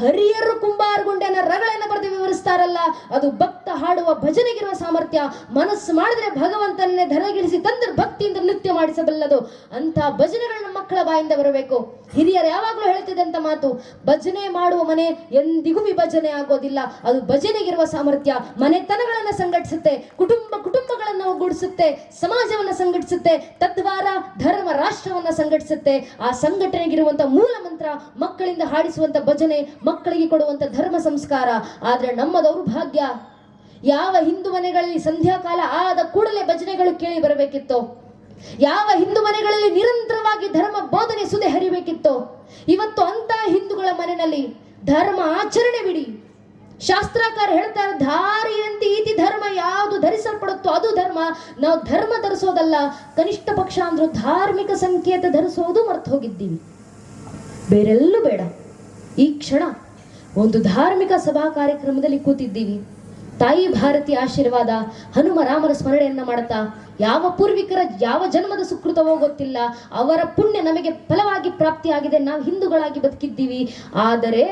ಹರಿಯರು ಕುಂಬಾರ ಗುಂಡೆನ ರಗಳನ್ನ ಬರೆದು ವಿವರಿಸ್ತಾರಲ್ಲ. ಅದು ಭಕ್ತ ಹಾಡುವ ಭಜನೆಗಿರುವ ಸಾಮರ್ಥ್ಯ. ಮನಸ್ಸು ಮಾಡಿದ್ರೆ ಭಗವಂತನ್ನೇ ಧರೆಗಿಳಿಸಿ ತಂದ್ರೆ ಭಕ್ತಿಯಿಂದ ನೃತ್ಯ ಮಾಡಿಸಬಲ್ಲದು. ಅಂತ ಭಜನೆಗಳನ್ನ ಮಕ್ಕಳ ಬಾಯಿಂದ ಬರಬೇಕು. ಹಿರಿಯರು ಯಾವಾಗಲೂ ಹೇಳ್ತಿದ್ದಂತ ಮಾತು, ಭಜನೆ ಮಾಡುವ ಮನೆ ಎಂದಿಗೂ ವಿಭಜನೆ ಆಗೋದಿಲ್ಲ. ಅದು ಭಜನೆಗಿರುವ ಸಾಮರ್ಥ್ಯ. ಮನೆತನಗಳನ್ನ ಸಂಘಟಿಸುತ್ತೆ, ಕುಟುಂಬಗಳನ್ನು ಒಗ್ಗೂಡಿಸುತ್ತೆ, ಸಮಾಜವನ್ನ ಸಂಘಟಿಸುತ್ತೆ, ತದ್ವಾರ ಧರ್ಮ ರಾಷ್ಟ್ರವನ್ನ ಸಂಘಟಿಸುತ್ತೆ. ಆ ಸಂಘಟನೆಗಿರುವಂತ ಮೂಲ ಮಂತ್ರ ಮಕ್ಕಳಿಂದ ಹಾಡಿಸುವಂತ ಭಜನೆ, ಮಕ್ಕಳಿಗೆ ಕೊಡುವಂತ ಧರ್ಮ ಸಂಸ್ಕಾರ. ಆದ್ರೆ ನಮ್ಮ ದೌರ್ಭಾಗ್ಯ, ಯಾವ ಹಿಂದೂ ಮನೆಗಳಲ್ಲಿ ಸಂಧ್ಯಾಕಾಲ ಆದ ಕೂಡಲೇ ಭಜನೆಗಳು ಕೇಳಿ ಬರಬೇಕಿತ್ತು, ಯಾವ ಹಿಂದೂ ಮನೆಗಳಲ್ಲಿ ನಿರಂತರವಾಗಿ ಧರ್ಮ ಬೋಧನೆ ಸುದೆ ಹರಿಬೇಕಿತ್ತು, ಇವತ್ತು ಅಂತ ಹಿಂದೂಗಳ ಮನೆಯಲ್ಲಿ ಧರ್ಮ ಆಚರಣೆ ಬಿಡಿ. ಶಾಸ್ತ್ರಕಾರ ಹೇಳ್ತಾರೆ, ಧಾರಿಯಂತೆ ಈತಿ ಧರ್ಮ ಯಾವುದು ಧರಿಸಲ್ಪಡುತ್ತೋ ಅದು ಧರ್ಮ. ನಾವು ಧರ್ಮ ಧರಿಸೋದಲ್ಲ, ಕನಿಷ್ಠ ಪಕ್ಷ ಅಂದ್ರೂ ಧಾರ್ಮಿಕ ಸಂಕೇತ ಧರಿಸೋದು ಮರ್ತು ಹೋಗಿದ್ದೀವಿ. ಬೇರೆಲ್ಲೂ ಬೇಡ. ಈ ಕ್ಷಣ ಒಂದು ಧಾರ್ಮಿಕ ಸಭಾ ಕಾರ್ಯಕ್ರಮದಲ್ಲಿ ಕೂತಿದ್ದೀವಿ. ತಾಯಿ ಭಾರತಿ ಆಶೀರ್ವಾದ, ಹನುಮ ರಾಮನ ಸ್ಮರಣೆಯನ್ನ ಮಾಡುತ್ತಾ, ಯಾವ ಪೂರ್ವಿಕರ ಯಾವ ಜನ್ಮದ ಸುಕೃತವೋ ಗೊತ್ತಿಲ್ಲ, ಅವರ ಪುಣ್ಯ ನಮಗೆ ಫಲವಾಗಿ ಪ್ರಾಪ್ತಿಯಾಗಿದೆ, ನಾವು ಹಿಂದೂಗಳಾಗಿ ಬದುಕಿದ್ದೀವಿ. ಆದರೆ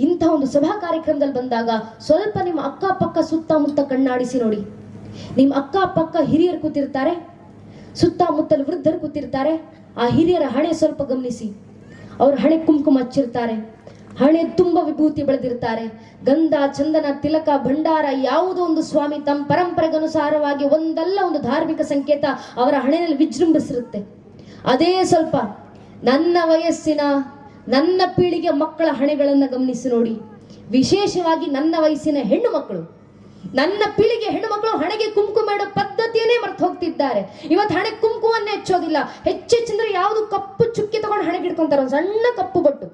ಇಂಥ ಒಂದು ಸಭಾ ಕಾರ್ಯಕ್ರಮದಲ್ಲಿ ಬಂದಾಗ ಸ್ವಲ್ಪ ನಿಮ್ಮ ಅಕ್ಕಪಕ್ಕ ಸುತ್ತಮುತ್ತ ಕಣ್ಣಾಡಿಸಿ ನೋಡಿ. ನಿಮ್ಮ ಅಕ್ಕಪಕ್ಕ ಹಿರಿಯರು ಕೂತಿರ್ತಾರೆ, ಸುತ್ತಮುತ್ತಲು ವೃದ್ಧರು ಕೂತಿರ್ತಾರೆ. ಆ ಹಿರಿಯರ ಹಣೆ ಸ್ವಲ್ಪ ಗಮನಿಸಿ. ಅವ್ರ ಹಣೆ ಕುಂಕುಮ ಹಚ್ಚಿರ್ತಾರೆ, ಹಣೆ ತುಂಬ ವಿಭೂತಿ ಬೆಳೆದಿರ್ತಾರೆ, ಗಂಧ ಚಂದನ ತಿಲಕ ಭಂಡಾರ ಯಾವುದೋ ಒಂದು ಸ್ವಾಮಿ ತಮ್ಮ ಪರಂಪರೆಗನುಸಾರವಾಗಿ ಒಂದಲ್ಲ ಒಂದು ಧಾರ್ಮಿಕ ಸಂಕೇತ ಅವರ ಹಣೆಯಲ್ಲಿ ವಿಜೃಂಭಿಸಿರುತ್ತೆ. ಅದೇ ಸ್ವಲ್ಪ ನನ್ನ ವಯಸ್ಸಿನ ನನ್ನ ಪೀಳಿಗೆ ಮಕ್ಕಳ ಹಣೆಗಳನ್ನ ಗಮನಿಸಿ ನೋಡಿ. ವಿಶೇಷವಾಗಿ ನನ್ನ ವಯಸ್ಸಿನ ಹೆಣ್ಣು ಮಕ್ಕಳು, ನನ್ನ ಪೀಳಿಗೆ ಹೆಣ್ಣು ಮಕ್ಕಳು ಹಣೆಗೆ ಕುಂಕುಮ ಇಡೋ ಪದ್ಧತಿಯನ್ನೇ ಮರ್ತು ಹೋಗ್ತಿದ್ದಾರೆ. ಇವತ್ತು ಹಣೆ ಕುಂಕುಮನ್ನೇ ಹೆಚ್ಚೋದಿಲ್ಲ. ಹೆಚ್ಚೆಚ್ಚಂದ್ರೆ ಯಾವುದು ಕಪ್ಪು ಚುಕ್ಕಿ ತಗೊಂಡು ಹಣೆಗೆ ಇಡ್ಕೊಂತಾರೆ, ಒಂದು ಸಣ್ಣ ಕಪ್ಪು ಬೊಟ್ಟು.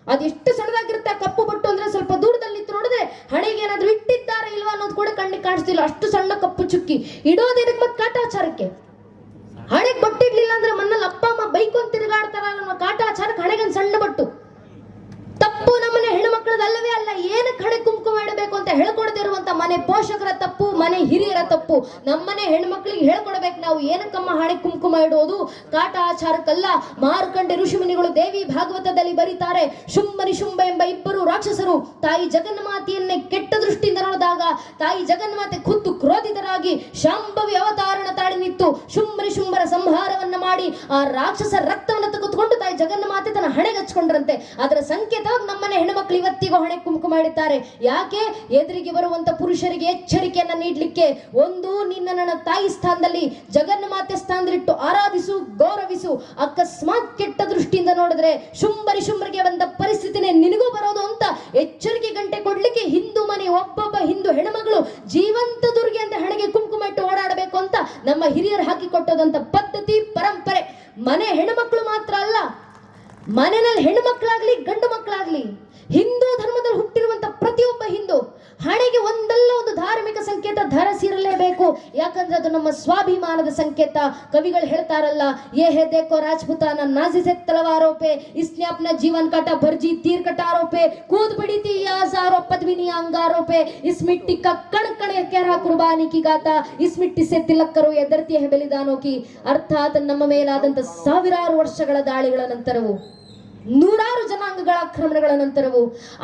ಅದೆಷ್ಟು ಸಣ್ಣದಾಗಿರುತ್ತೆ ಆ ಕಪ್ಪು ಬೊಟ್ಟು ಅಂದ್ರೆ ಸ್ವಲ್ಪ ದೂರದಲ್ಲಿ ನೋಡಿದ್ರೆ ಹಣೆಗೆ ಏನಾದ್ರು ಇಟ್ಟಿದ್ದಾರೆ ಇಲ್ವಾ ಅನ್ನೋದು ಕೂಡ ಕಣ್ಣಿಗೆ ಕಾಣಿಸ್ತಿಲ್ಲ. ಅಷ್ಟು ಸಣ್ಣ ಕಪ್ಪು ಚುಕ್ಕಿ ಇಡೋದು ಇದಕ್ಕೆ ಮತ್ತೆ ಕಾಟಾಚಾರಕ್ಕೆ. ಹಣೆಗೆ ಬೊಟ್ಟಿಡ್ಲಿಲ್ಲ ಅಂದ್ರೆ ಮನ್ನಲ್ಲಿ ಅಪ್ಪ ಅಮ್ಮ ಬೈಕೊಂಡ್ ತಿರುಗಾಡ್ತಾರ ನಮ್ಮ ಕಾಟಾಚಾರಕ್ಕೆ ಹಣೆಗೆ ಸಣ್ಣ ಬೊಟ್ಟು. ತಪ್ಪು ನಮ್ಮನೆ ಹೆಣ್ಮಕ್ಳದಲ್ಲವೇ ಅಲ್ಲ. ಏನಕ್ಕೆ ಹಣೆ ಕುಂಕುಮ ಇಡಬೇಕು ಅಂತ ಹೇಳ್ಕೊಡದಿರುವಂತ ಮನೆ ಪೋಷಕರ ತಪ್ಪು, ಮನೆ ಹಿರಿಯರ ತಪ್ಪು. ನಮ್ಮನೆ ಹೆಣ್ಮಕ್ಳಿಗೆ ಹೇಳ್ಕೊಡ್ಬೇಕು ನಾವು ಏನಕ್ಕಮ್ಮ ಹಣೆ ಕುಂಕುಮ ಇಡೋದು, ಕಾಟ ಆಚಾರಕ್ಕಲ್ಲ. ಮಾರ್ಕಂಡೆ ಋಷಿಮುನಿಗಳು ದೇವಿ ಭಾಗವತದಲ್ಲಿ ಬರೀತಾರೆ, ಶುಂಭ ನಿಶುಂಭ ಎಂಬ ಇಬ್ಬರು ರಾಕ್ಷಸರು ತಾಯಿ ಜಗನ್ಮಾತೆಯನ್ನೇ ಕೆಟ್ಟ ದೃಷ್ಟಿಯಿಂದ ನೋಡಿದಾಗ ತಾಯಿ ಜಗನ್ಮಾತೆ ಖುದ್ದು ಕ್ರೋಧಿತರಾಗಿ ಶಾಂಭವಿ ಅವತಾರಣ ತಾಳಿ ನಿಂತು ಶುಂಭ ನಿಶುಂಭರ ಸಂಹಾರವನ್ನ ಮಾಡಿ ಆ ರಾಕ್ಷಸ ರಕ್ತವನ್ನು ತೆಗೆದುಕೊಂಡು ತಾಯಿ ಜಗನ್ಮಾತೆ ತನ್ನ ಹಣೆಗೆ ಹಚ್ಕೊಂಡ್ರಂತೆ. ಅದರ ಸಂಕೇತ ನಮ್ಮನೆ ಹೆಣ್ಣುಮಕ್ಕಳು ಇವತ್ತಿಗೂ ಹಣೆ ಕುಂಕುಮ ಇಡುತ್ತಾರೆ. ಯಾಕೆ? ಎದುರಿಗೆ ಬರುವಂತ ಪುರುಷರಿಗೆ ಎಚ್ಚರಿಕೆಯನ್ನ ನೀಡಲಿಕ್ಕೆ. ಒಂದು, ನಿನ್ನ ನನ್ನ ತಾಯಿ ಸ್ಥಾನದಲ್ಲಿ ಜಗನ್ಮಾತೆ ಸ್ಥಾನದಲ್ಲಿಟ್ಟು ಆರಾಧಿಸು, ಗೌರವಿಸು. ಅಕಸ್ಮಾತ್ ಕೆಟ್ಟ ದೃಷ್ಟಿಯಿಂದ ನೋಡಿದ್ರೆ ಶುಂಭರಿಗೆ ಬಂದ ಪರಿಸ್ಥಿತಿನೇ ನಿನಗೂ ಬರೋದು ಅಂತ ಎಚ್ಚರಿಕೆ ಗಂಟೆ ಕೊಡ್ಲಿಕ್ಕೆ ಹಿಂದೂ ಮನೆ ಒಬ್ಬೊಬ್ಬ ಹಿಂದೂ ಹೆಣ್ಮಗಳು ಜೀವಂತ ದುರ್ಗೆ ಅಂತ ಹಣೆಗೆ ಕುಂಕುಮ ಇಟ್ಟು ಓಡಾಡಬೇಕು ಅಂತ ನಮ್ಮ ಹಿರಿಯರು ಹಾಕಿಕೊಟ್ಟದಂತ ಪದ್ಧತಿ, ಪರಂಪರೆ. ಮನೆ ಹೆಣ್ಮಕ್ಳು ಮಾತ್ರ ಅಲ್ಲ, ಮನೆಯಲ್ಲಿ ಹೆಣ್ಣು ಮಕ್ಕಳಾಗ್ಲಿ ಗಂಡು ಮಕ್ಕಳಾಗ್ಲಿ, ಹಿಂದೂ ಧರ್ಮದಲ್ಲಿ ಹುಟ್ಟಿರುವಂತ ಪ್ರತಿಯೊಬ್ಬ ಹಿಂದೂ ಹಣೆಗೆ ಒಂದಲ್ಲ ಒಂದು ಧಾರ್ಮಿಕ ಸಂಕೇತ ಧರಿಸಿರಲೇಬೇಕು. ಉಳಿಸಬೇಕು. ಯಾಕಂದ್ರೆ ಅದು ನಮ್ಮ ಸ್ವಾಭಿಮಾನದ ಸಂಕೇತ. ಕವಿಗಳು ಹೇಳ್ತಾರಲ್ಲ, ಯೇ ಹೇ ದೇಖೋ ರಾಜಪುತಾನ नाज़ी से तलवारों पे, इसने अपना जीवन काटा भरजी तीर कटारों पे, कूद पड़ी थी ये हजारों पद्मिनी अंगारों पे, इस मिट्टी का कण कण कह रहा कुर्बानी की गाथा, इस मिट्टी से तिलक करो ये धरती है बलिदानों की. ಅರ್ಥಾತ್ ನಮ್ಮ ಮೇಲಾದಂತ ಸಾವಿರಾರು ವರ್ಷಗಳ ದಾಳಿಗಳ ನಂತರವೂ, ನೂರಾರು ಜನಾಂಗಗಳ ಆಕ್ರಮಣಗಳ ನಂತರವೂ,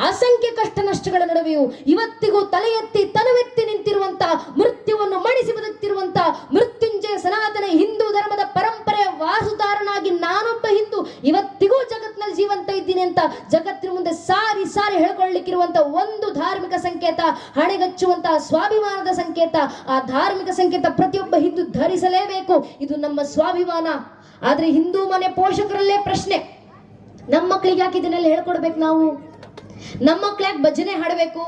ಅಸಂಖ್ಯ ಕಷ್ಟ ನಷ್ಟಗಳ ನಡುವೆಯೂ ಇವತ್ತಿಗೂ ತಲೆ ಎತ್ತಿ ತನವೆತ್ತಿ ನಿಂತಿರುವಂತ, ಮೃತ್ಯುವನ್ನು ಮಣಿಸಿ ಬದುಕ್ತಿರುವಂತ ಮೃತ್ಯುಂಜಯ ಸನಾತನ ಹಿಂದೂ ಧರ್ಮದ ಪರಂಪರೆಯ ವಾಸುದಾರನಾಗಿ ನಾನೊಬ್ಬ ಹಿಂದೂ ಇವತ್ತಿಗೂ ಜಗತ್ತಿನಲ್ಲಿ ಜೀವಂತ ಇದ್ದೀನಿ ಅಂತ ಜಗತ್ತಿನ ಮುಂದೆ ಸಾರಿ ಸಾರಿ ಹೇಳ್ಕೊಳ್ಳಿಕ್ಕಿರುವಂತ ಒಂದು ಧಾರ್ಮಿಕ ಸಂಕೇತ, ಹಣೆಗಚ್ಚುವಂತಹ ಸ್ವಾಭಿಮಾನದ ಸಂಕೇತ. ಆ ಧಾರ್ಮಿಕ ಸಂಕೇತ ಪ್ರತಿಯೊಬ್ಬ ಹಿಂದೂ ಧರಿಸಲೇಬೇಕು. ಇದು ನಮ್ಮ ಸ್ವಾಭಿಮಾನ. ಆದ್ರೆ ಹಿಂದೂ ಮನೆ ಪೋಷಕರಲ್ಲೇ ಪ್ರಶ್ನೆ, ನಮ್ಮ ಮಕ್ಕಳಿಗೆ ಯಾಕೆ ಇದನ್ನೆಲ್ಲ ಹೇಳ್ಕೊಡ್ಬೇಕು? ನಾವು ನಮ್ಮ ಮಕ್ಳಿಗೆ ಭಜನೆ ಹಾಡಬೇಕು,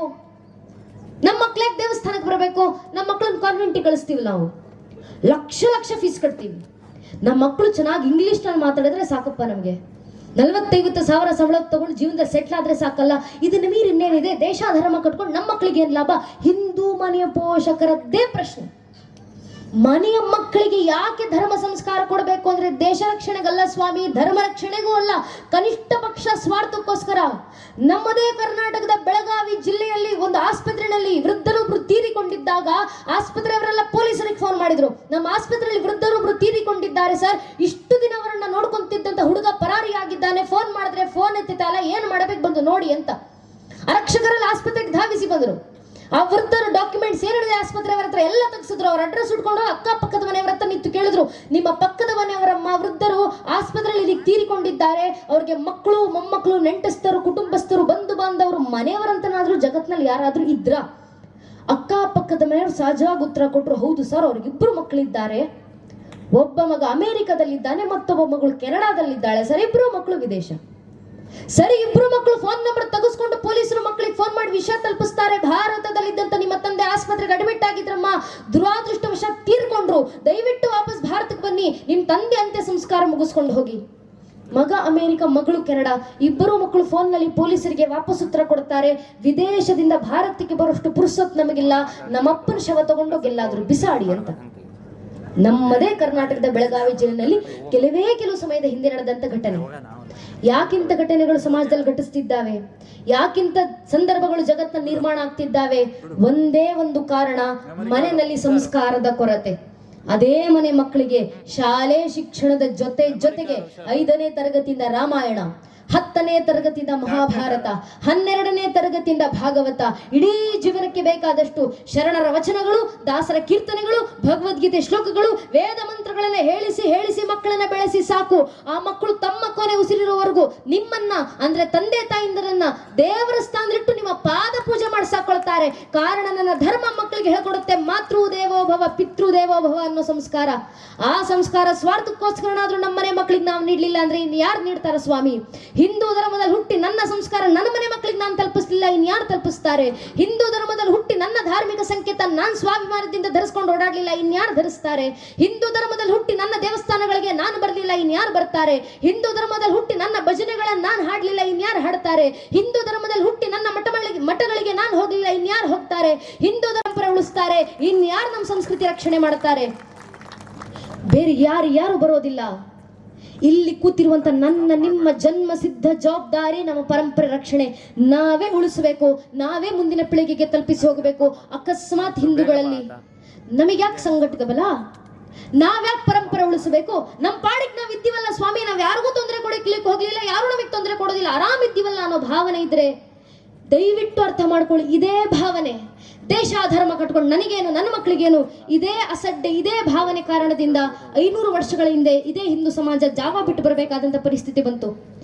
ನಮ್ಮ ಮಕ್ಳಿಗೆ ದೇವಸ್ಥಾನಕ್ಕೆ ಬರಬೇಕು, ನಮ್ಮ ಮಕ್ಕಳನ್ನ ಕಾನ್ವೆಂಟಿಗೆ ಕಳಿಸ್ತೀವಿ, ನಾವು ಲಕ್ಷ ಲಕ್ಷ ಫೀಸ್ ಕಟ್ತೀವಿ. ನಮ್ಮ ಮಕ್ಕಳು ಚೆನ್ನಾಗಿ ಇಂಗ್ಲಿಷ್ ನಲ್ಲಿ ಮಾತಾಡಿದ್ರೆ ಸಾಕಪ್ಪ, ನಮಗೆ 40-50 ಸಾವಿರ ಸಂಬಳ ತಗೊಂಡು ಜೀವನದಲ್ಲಿ ಸೆಟ್ಲ್ ಆದ್ರೆ ಸಾಕಲ್ಲ. ಇದನ್ನ ಮೀರಿ ಇನ್ನೇನಿದೆ? ದೇಶ ಧರ್ಮ ಕಟ್ಕೊಂಡು ನಮ್ಮ ಮಕ್ಕಳಿಗೆ ಏನ್ ಲಾಭ? ಹಿಂದೂ ಮನೆಯ ಪೋಷಕರದ್ದೇ ಪ್ರಶ್ನೆ. ಮನೆಯ ಮಕ್ಕಳಿಗೆ ಯಾಕೆ ಧರ್ಮ ಸಂಸ್ಕಾರ ಕೊಡಬೇಕು ಅಂದ್ರೆ ದೇಶ ರಕ್ಷಣೆಗಲ್ಲ ಸ್ವಾಮಿ, ಧರ್ಮ ರಕ್ಷಣೆಗೂ ಅಲ್ಲ, ಕನಿಷ್ಠ ಪಕ್ಷ ಸ್ವಾರ್ಥಕ್ಕೋಸ್ಕರ. ನಮ್ಮದೇ ಕರ್ನಾಟಕದ ಬೆಳಗಾವಿ ಜಿಲ್ಲೆಯಲ್ಲಿ ಒಂದು ಆಸ್ಪತ್ರೆಯಲ್ಲಿ ವೃದ್ಧರೊಬ್ರು ತೀರಿಕೊಂಡಿದ್ದಾಗ ಆಸ್ಪತ್ರೆಯವರೆಲ್ಲ ಪೊಲೀಸರಿಗೆ ಫೋನ್ ಮಾಡಿದ್ರು, ನಮ್ಮ ಆಸ್ಪತ್ರೆಯಲ್ಲಿ ವೃದ್ಧರೊಬ್ರು ತೀರಿಕೊಂಡಿದ್ದಾರೆ ಸರ್, ಇಷ್ಟು ದಿನ ಅವರನ್ನ ನೋಡ್ಕೊಂತಿದ್ದಂತ ಹುಡುಗ ಪರಾರಿಯಾಗಿದ್ದಾನೆ, ಫೋನ್ ಮಾಡಿದ್ರೆ ಫೋನ್ ಎತ್ತಿತ್ತಲ್ಲ, ಏನ್ ಮಾಡಬೇಕು ಬಂದು ನೋಡಿ ಅಂತ. ಆರಕ್ಷಕರಲ್ಲಿ ಆಸ್ಪತ್ರೆಗೆ ಧಾವಿಸಿ ಬಂದರು. ಆ ವೃದ್ಧರು ಡಾಕ್ಯುಮೆಂಟ್ಸ್ ಏನಿದೆ ಆಸ್ಪತ್ರೆಯವರ ಹತ್ರ ಎಲ್ಲ ತೆಗೆಸಿದ್ರು. ಅವ್ರ ಅಡ್ರೆಸ್ ಇಟ್ಕೊಂಡು ಅಕ್ಕಪಕ್ಕದ ಮನೆಯವರ ಹತ್ರ ನಿಂತು ಕೇಳಿದ್ರು, ನಿಮ್ಮ ಪಕ್ಕದ ಮನೆಯವರ ವೃದ್ಧರು ಆಸ್ಪತ್ರೆಯಲ್ಲಿ ತೀರಿಕೊಂಡಿದ್ದಾರೆ, ಅವ್ರಿಗೆ ಮಕ್ಕಳು ಮೊಮ್ಮಕ್ಕಳು ನೆಂಟಸ್ಥರು ಕುಟುಂಬಸ್ಥರು ಬಂಧು ಬಾಂಧವರು ಮನೆಯವರಂತನಾದ್ರೂ ಜಗತ್ನಲ್ಲಿ ಯಾರಾದ್ರೂ ಇದ್ರ? ಅಕ್ಕಪಕ್ಕದ ಮನೆಯವರು ಸಹಜವಾಗಿ ಉತ್ತರ ಕೊಟ್ರು, ಹೌದು ಸರ್, ಅವ್ರಿಗಿಬ್ರು ಮಕ್ಕಳಿದ್ದಾರೆ, ಒಬ್ಬ ಮಗ ಅಮೆರಿಕದಲ್ಲಿದ್ದಾನೆ, ಮತ್ತೊಬ್ಬ ಮಗಳು ಕೆನಡಾದಲ್ಲಿದ್ದಾಳೆ ಸರ್, ಇಬ್ರು ಮಕ್ಕಳು ವಿದೇಶ. ಸರಿ, ಇಬ್ರು ಮಕ್ಕಳು ಫೋನ್ ನಂಬರ್ ತೆಗೆಸ್ಕೊಂಡು ಪೊಲೀಸರು ಮಕ್ಕಳಿಗೆ ಫೋನ್ ಮಾಡಿ ವಿಷಯ ತಲುಪಿಸ್ತಾರೆ, ಭಾರತದಲ್ಲಿದ್ದಂತ ನಿಮ್ಮ ತಂದೆ ಆಸ್ಪತ್ರೆಗೆ ಅಡ್ಮಿಟ್ ಆಗಿದ್ರಮ್ಮ, ದುರಾದೃಷ್ಟವಶಾತ್ ತೀರ್ಕೊಂಡ್ರು, ದಯವಿಟ್ಟು ವಾಪಸ್ ಭಾರತಕ್ಕೆ ಬನ್ನಿ, ನಿಮ್ ತಂದೆ ಅಂತ್ಯ ಸಂಸ್ಕಾರ ಮುಗಿಸ್ಕೊಂಡು ಹೋಗಿ. ಮಗ ಅಮೆರಿಕ, ಮಗಳು ಕೆನಡಾ, ಇಬ್ಬರು ಮಕ್ಕಳು ಫೋನ್ ನಲ್ಲಿ ಪೊಲೀಸರಿಗೆ ವಾಪಸ್ ಉತ್ತರ ಕೊಡ್ತಾರೆ, ವಿದೇಶದಿಂದ ಭಾರತಕ್ಕೆ ಬರೋಷ್ಟು ಪುರ್ಸೊತ್ ನಮಗಿಲ್ಲ, ನಮ್ಮಪ್ಪನ ಶವ ತಗೊಂಡೋಗೆಲ್ಲಾದ್ರೂ ಬಿಸಾಡಿ ಅಂತ. ನಮ್ಮದೇ ಕರ್ನಾಟಕದ ಬೆಳಗಾವಿ ಜಿಲ್ಲೆಯಲ್ಲಿ ಕೆಲವು ಸಮಯದ ಹಿಂದೆ ನಡೆದಂತ ಘಟನೆ. ಯಾಕಿಂತ ಘಟನೆಗಳು ಸಮಾಜದಲ್ಲಿ ಘಟಿಸ್ತಿದ್ದಾವೆ? ಯಾಕಿಂತ ಸಂದರ್ಭಗಳು ಜಗತ್ತಿನ ನಿರ್ಮಾಣ ಆಗ್ತಿದ್ದಾವೆ? ಒಂದೇ ಒಂದು ಕಾರಣ, ಮನೆಯಲ್ಲಿ ಸಂಸ್ಕಾರದ ಕೊರತೆ. ಅದೇ ಮನೆ ಮಕ್ಕಳಿಗೆ ಶಾಲೆ ಶಿಕ್ಷಣದ ಜೊತೆಗೆ 5ನೇ ತರಗತಿಯಿಂದ ರಾಮಾಯಣ, 10ನೇ ತರಗತಿಯಿಂದ ಮಹಾಭಾರತ, 12ನೇ ತರಗತಿಯಿಂದ ಭಾಗವತ, ಇಡೀ ಜೀವನಕ್ಕೆ ಬೇಕಾದಷ್ಟು ಶರಣರ ವಚನಗಳು, ದಾಸರ ಕೀರ್ತನೆಗಳು, ಭಗವದ್ಗೀತೆ ಶ್ಲೋಕಗಳು, ವೇದ ಮಂತ್ರಗಳನ್ನ ಹೇಳಿಸಿ ಮಕ್ಕಳನ್ನ ಬೆಳೆಸಿ ಸಾಕು. ಆ ಮಕ್ಕಳು ತಮ್ಮ ಕೊನೆ ಉಸಿರಿರುವವರೆಗೂ ನಿಮ್ಮನ್ನ ಅಂದ್ರೆ ತಂದೆ ತಾಯಿಂದರನ್ನ ದೇವರ ಸ್ಥಾನದಲ್ಲಿಟ್ಟು ನಿಮ್ಮ ಪಾದ ಪೂಜೆ ಮಾಡಿ ಸಾಕೊಳ್ತಾರೆ. ಕಾರಣ ನನ್ನ ಧರ್ಮ ಮಕ್ಕಳಿಗೆ ಹೇಳ್ಕೊಡುತ್ತೆ, ಮಾತೃ ದೇವೋಭವ ಪಿತೃ ದೇವೋಭವ ಅನ್ನೋ ಸಂಸ್ಕಾರ. ಆ ಸಂಸ್ಕಾರ ಸ್ವಾರ್ಥಕ್ಕೋಸ್ಕರನಾದ್ರೂ ನಮ್ಮನೆ ಮಕ್ಕಳಿಗೆ ನಾವು ನೀಡ್ಲಿಲ್ಲ ಅಂದ್ರೆ ಇನ್ ಯಾರು ನೀಡ್ತಾರ ಸ್ವಾಮಿ? ಹಿಂದೂ ಧರ್ಮದಲ್ಲಿ ಹುಟ್ಟಿ ನನ್ನ ಸಂಸ್ಕಾರ ನನ್ನ ಮನೆ ಮಕ್ಕಳಿಗೆ ನಾನು ತಲುಪಿಸಲಿಲ್ಲ, ಇನ್ಯಾರು ತಲುಪಿಸ್ತಾರೆ? ಹಿಂದೂ ಧರ್ಮದಲ್ಲಿ ಹುಟ್ಟಿ ನನ್ನ ಧಾರ್ಮಿಕ ಸಂಕೇತ ನಾನು ಸ್ವಾಭಿಮಾನದಿಂದ ಧರಿಸ್ಕೊಂಡು ಓಡಾಡ್ಲಿಲ್ಲ, ಇನ್ಯಾರು ಧರಿಸ್ತಾರೆ? ಹಿಂದೂ ಧರ್ಮದಲ್ಲಿ ಹುಟ್ಟಿ ನನ್ನ ದೇವಸ್ಥಾನಗಳಿಗೆ ನಾನು ಬರಲಿಲ್ಲ, ಇನ್ಯಾರು ಬರ್ತಾರೆ? ಹಿಂದೂ ಧರ್ಮದಲ್ಲಿ ಹುಟ್ಟಿ ನನ್ನ ಭಜನೆಗಳನ್ನ ನಾನು ಹಾಡ್ಲಿಲ್ಲ, ಇನ್ಯಾರು ಹಾಡ್ತಾರೆ? ಹಿಂದೂ ಧರ್ಮದಲ್ಲಿ ಹುಟ್ಟಿ ನನ್ನ ಮಠಗಳಿಗೆ ನಾನು ಹೋಗ್ಲಿಲ್ಲ, ಇನ್ಯಾರು ಹೋಗ್ತಾರೆ? ಹಿಂದೂ ಧರ್ಮ ಉಳಿಸ್ತಾರೆ, ಇನ್ಯಾರು ನಮ್ಮ ಸಂಸ್ಕೃತಿ ರಕ್ಷಣೆ ಮಾಡ್ತಾರೆ? ಬೇರೆ ಯಾರು ಬರೋದಿಲ್ಲ. ಇಲ್ಲಿ ಕೂತಿರುವಂತ ನನ್ನ ನಿಮ್ಮ ಜನ್ಮ ಸಿದ್ಧ ಜವಾಬ್ದಾರಿ ನಮ್ಮ ಪರಂಪರೆ ರಕ್ಷಣೆ ನಾವೇ ಉಳಿಸಬೇಕು, ನಾವೇ ಮುಂದಿನ ಪೀಳಿಗೆಗೆ ತಲುಪಿಸಿ ಹೋಗಬೇಕು. ಅಕಸ್ಮಾತ್ ಹಿಂದೂಗಳಲ್ಲಿ ನಮಗ್ಯಾಕೆ ಸಂಘಟಿತ ಬಲ? ನಾವ್ಯಾಕೆ ಪರಂಪರೆ ಉಳಿಸಬೇಕು? ನಮ್ಮ ಪಾಡಿಗೆ ನಾವ್ ಇದ್ದೀವಲ್ಲ ಸ್ವಾಮಿ, ನಾವ್ ಯಾರಿಗೂ ತೊಂದರೆ ಕೊಡಲಿಕ್ಕೆ ಹೋಗ್ಲಿಲ್ಲ, ಯಾರು ನಮಗೆ ತೊಂದರೆ ಕೊಡೋದಿಲ್ಲ, ಆರಾಮ್ ಇದ್ದೀವಲ್ಲ ಅನ್ನೋ ಭಾವನೆ ಇದ್ರೆ ದಯವಿಟ್ಟು ಅರ್ಥ ಮಾಡ್ಕೊಳ್ಳಿ. ಇದೇ ಭಾವನೆ, ದೇಶ ಧರ್ಮ ಕಟ್ಕೊಂಡು ನನಗೇನು ನನ್ನ ಮಕ್ಕಳಿಗೇನು, ಇದೇ ಅಸಡ್ಡೆ, ಇದೇ ಭಾವನೆ ಕಾರಣದಿಂದ 500 ವರ್ಷಗಳ ಹಿಂದೆ ಇದೇ ಹಿಂದೂ ಸಮಾಜ ಜಾವ ಬಿಟ್ಟು ಬರಬೇಕಾದಂತ ಪರಿಸ್ಥಿತಿ ಬಂತು.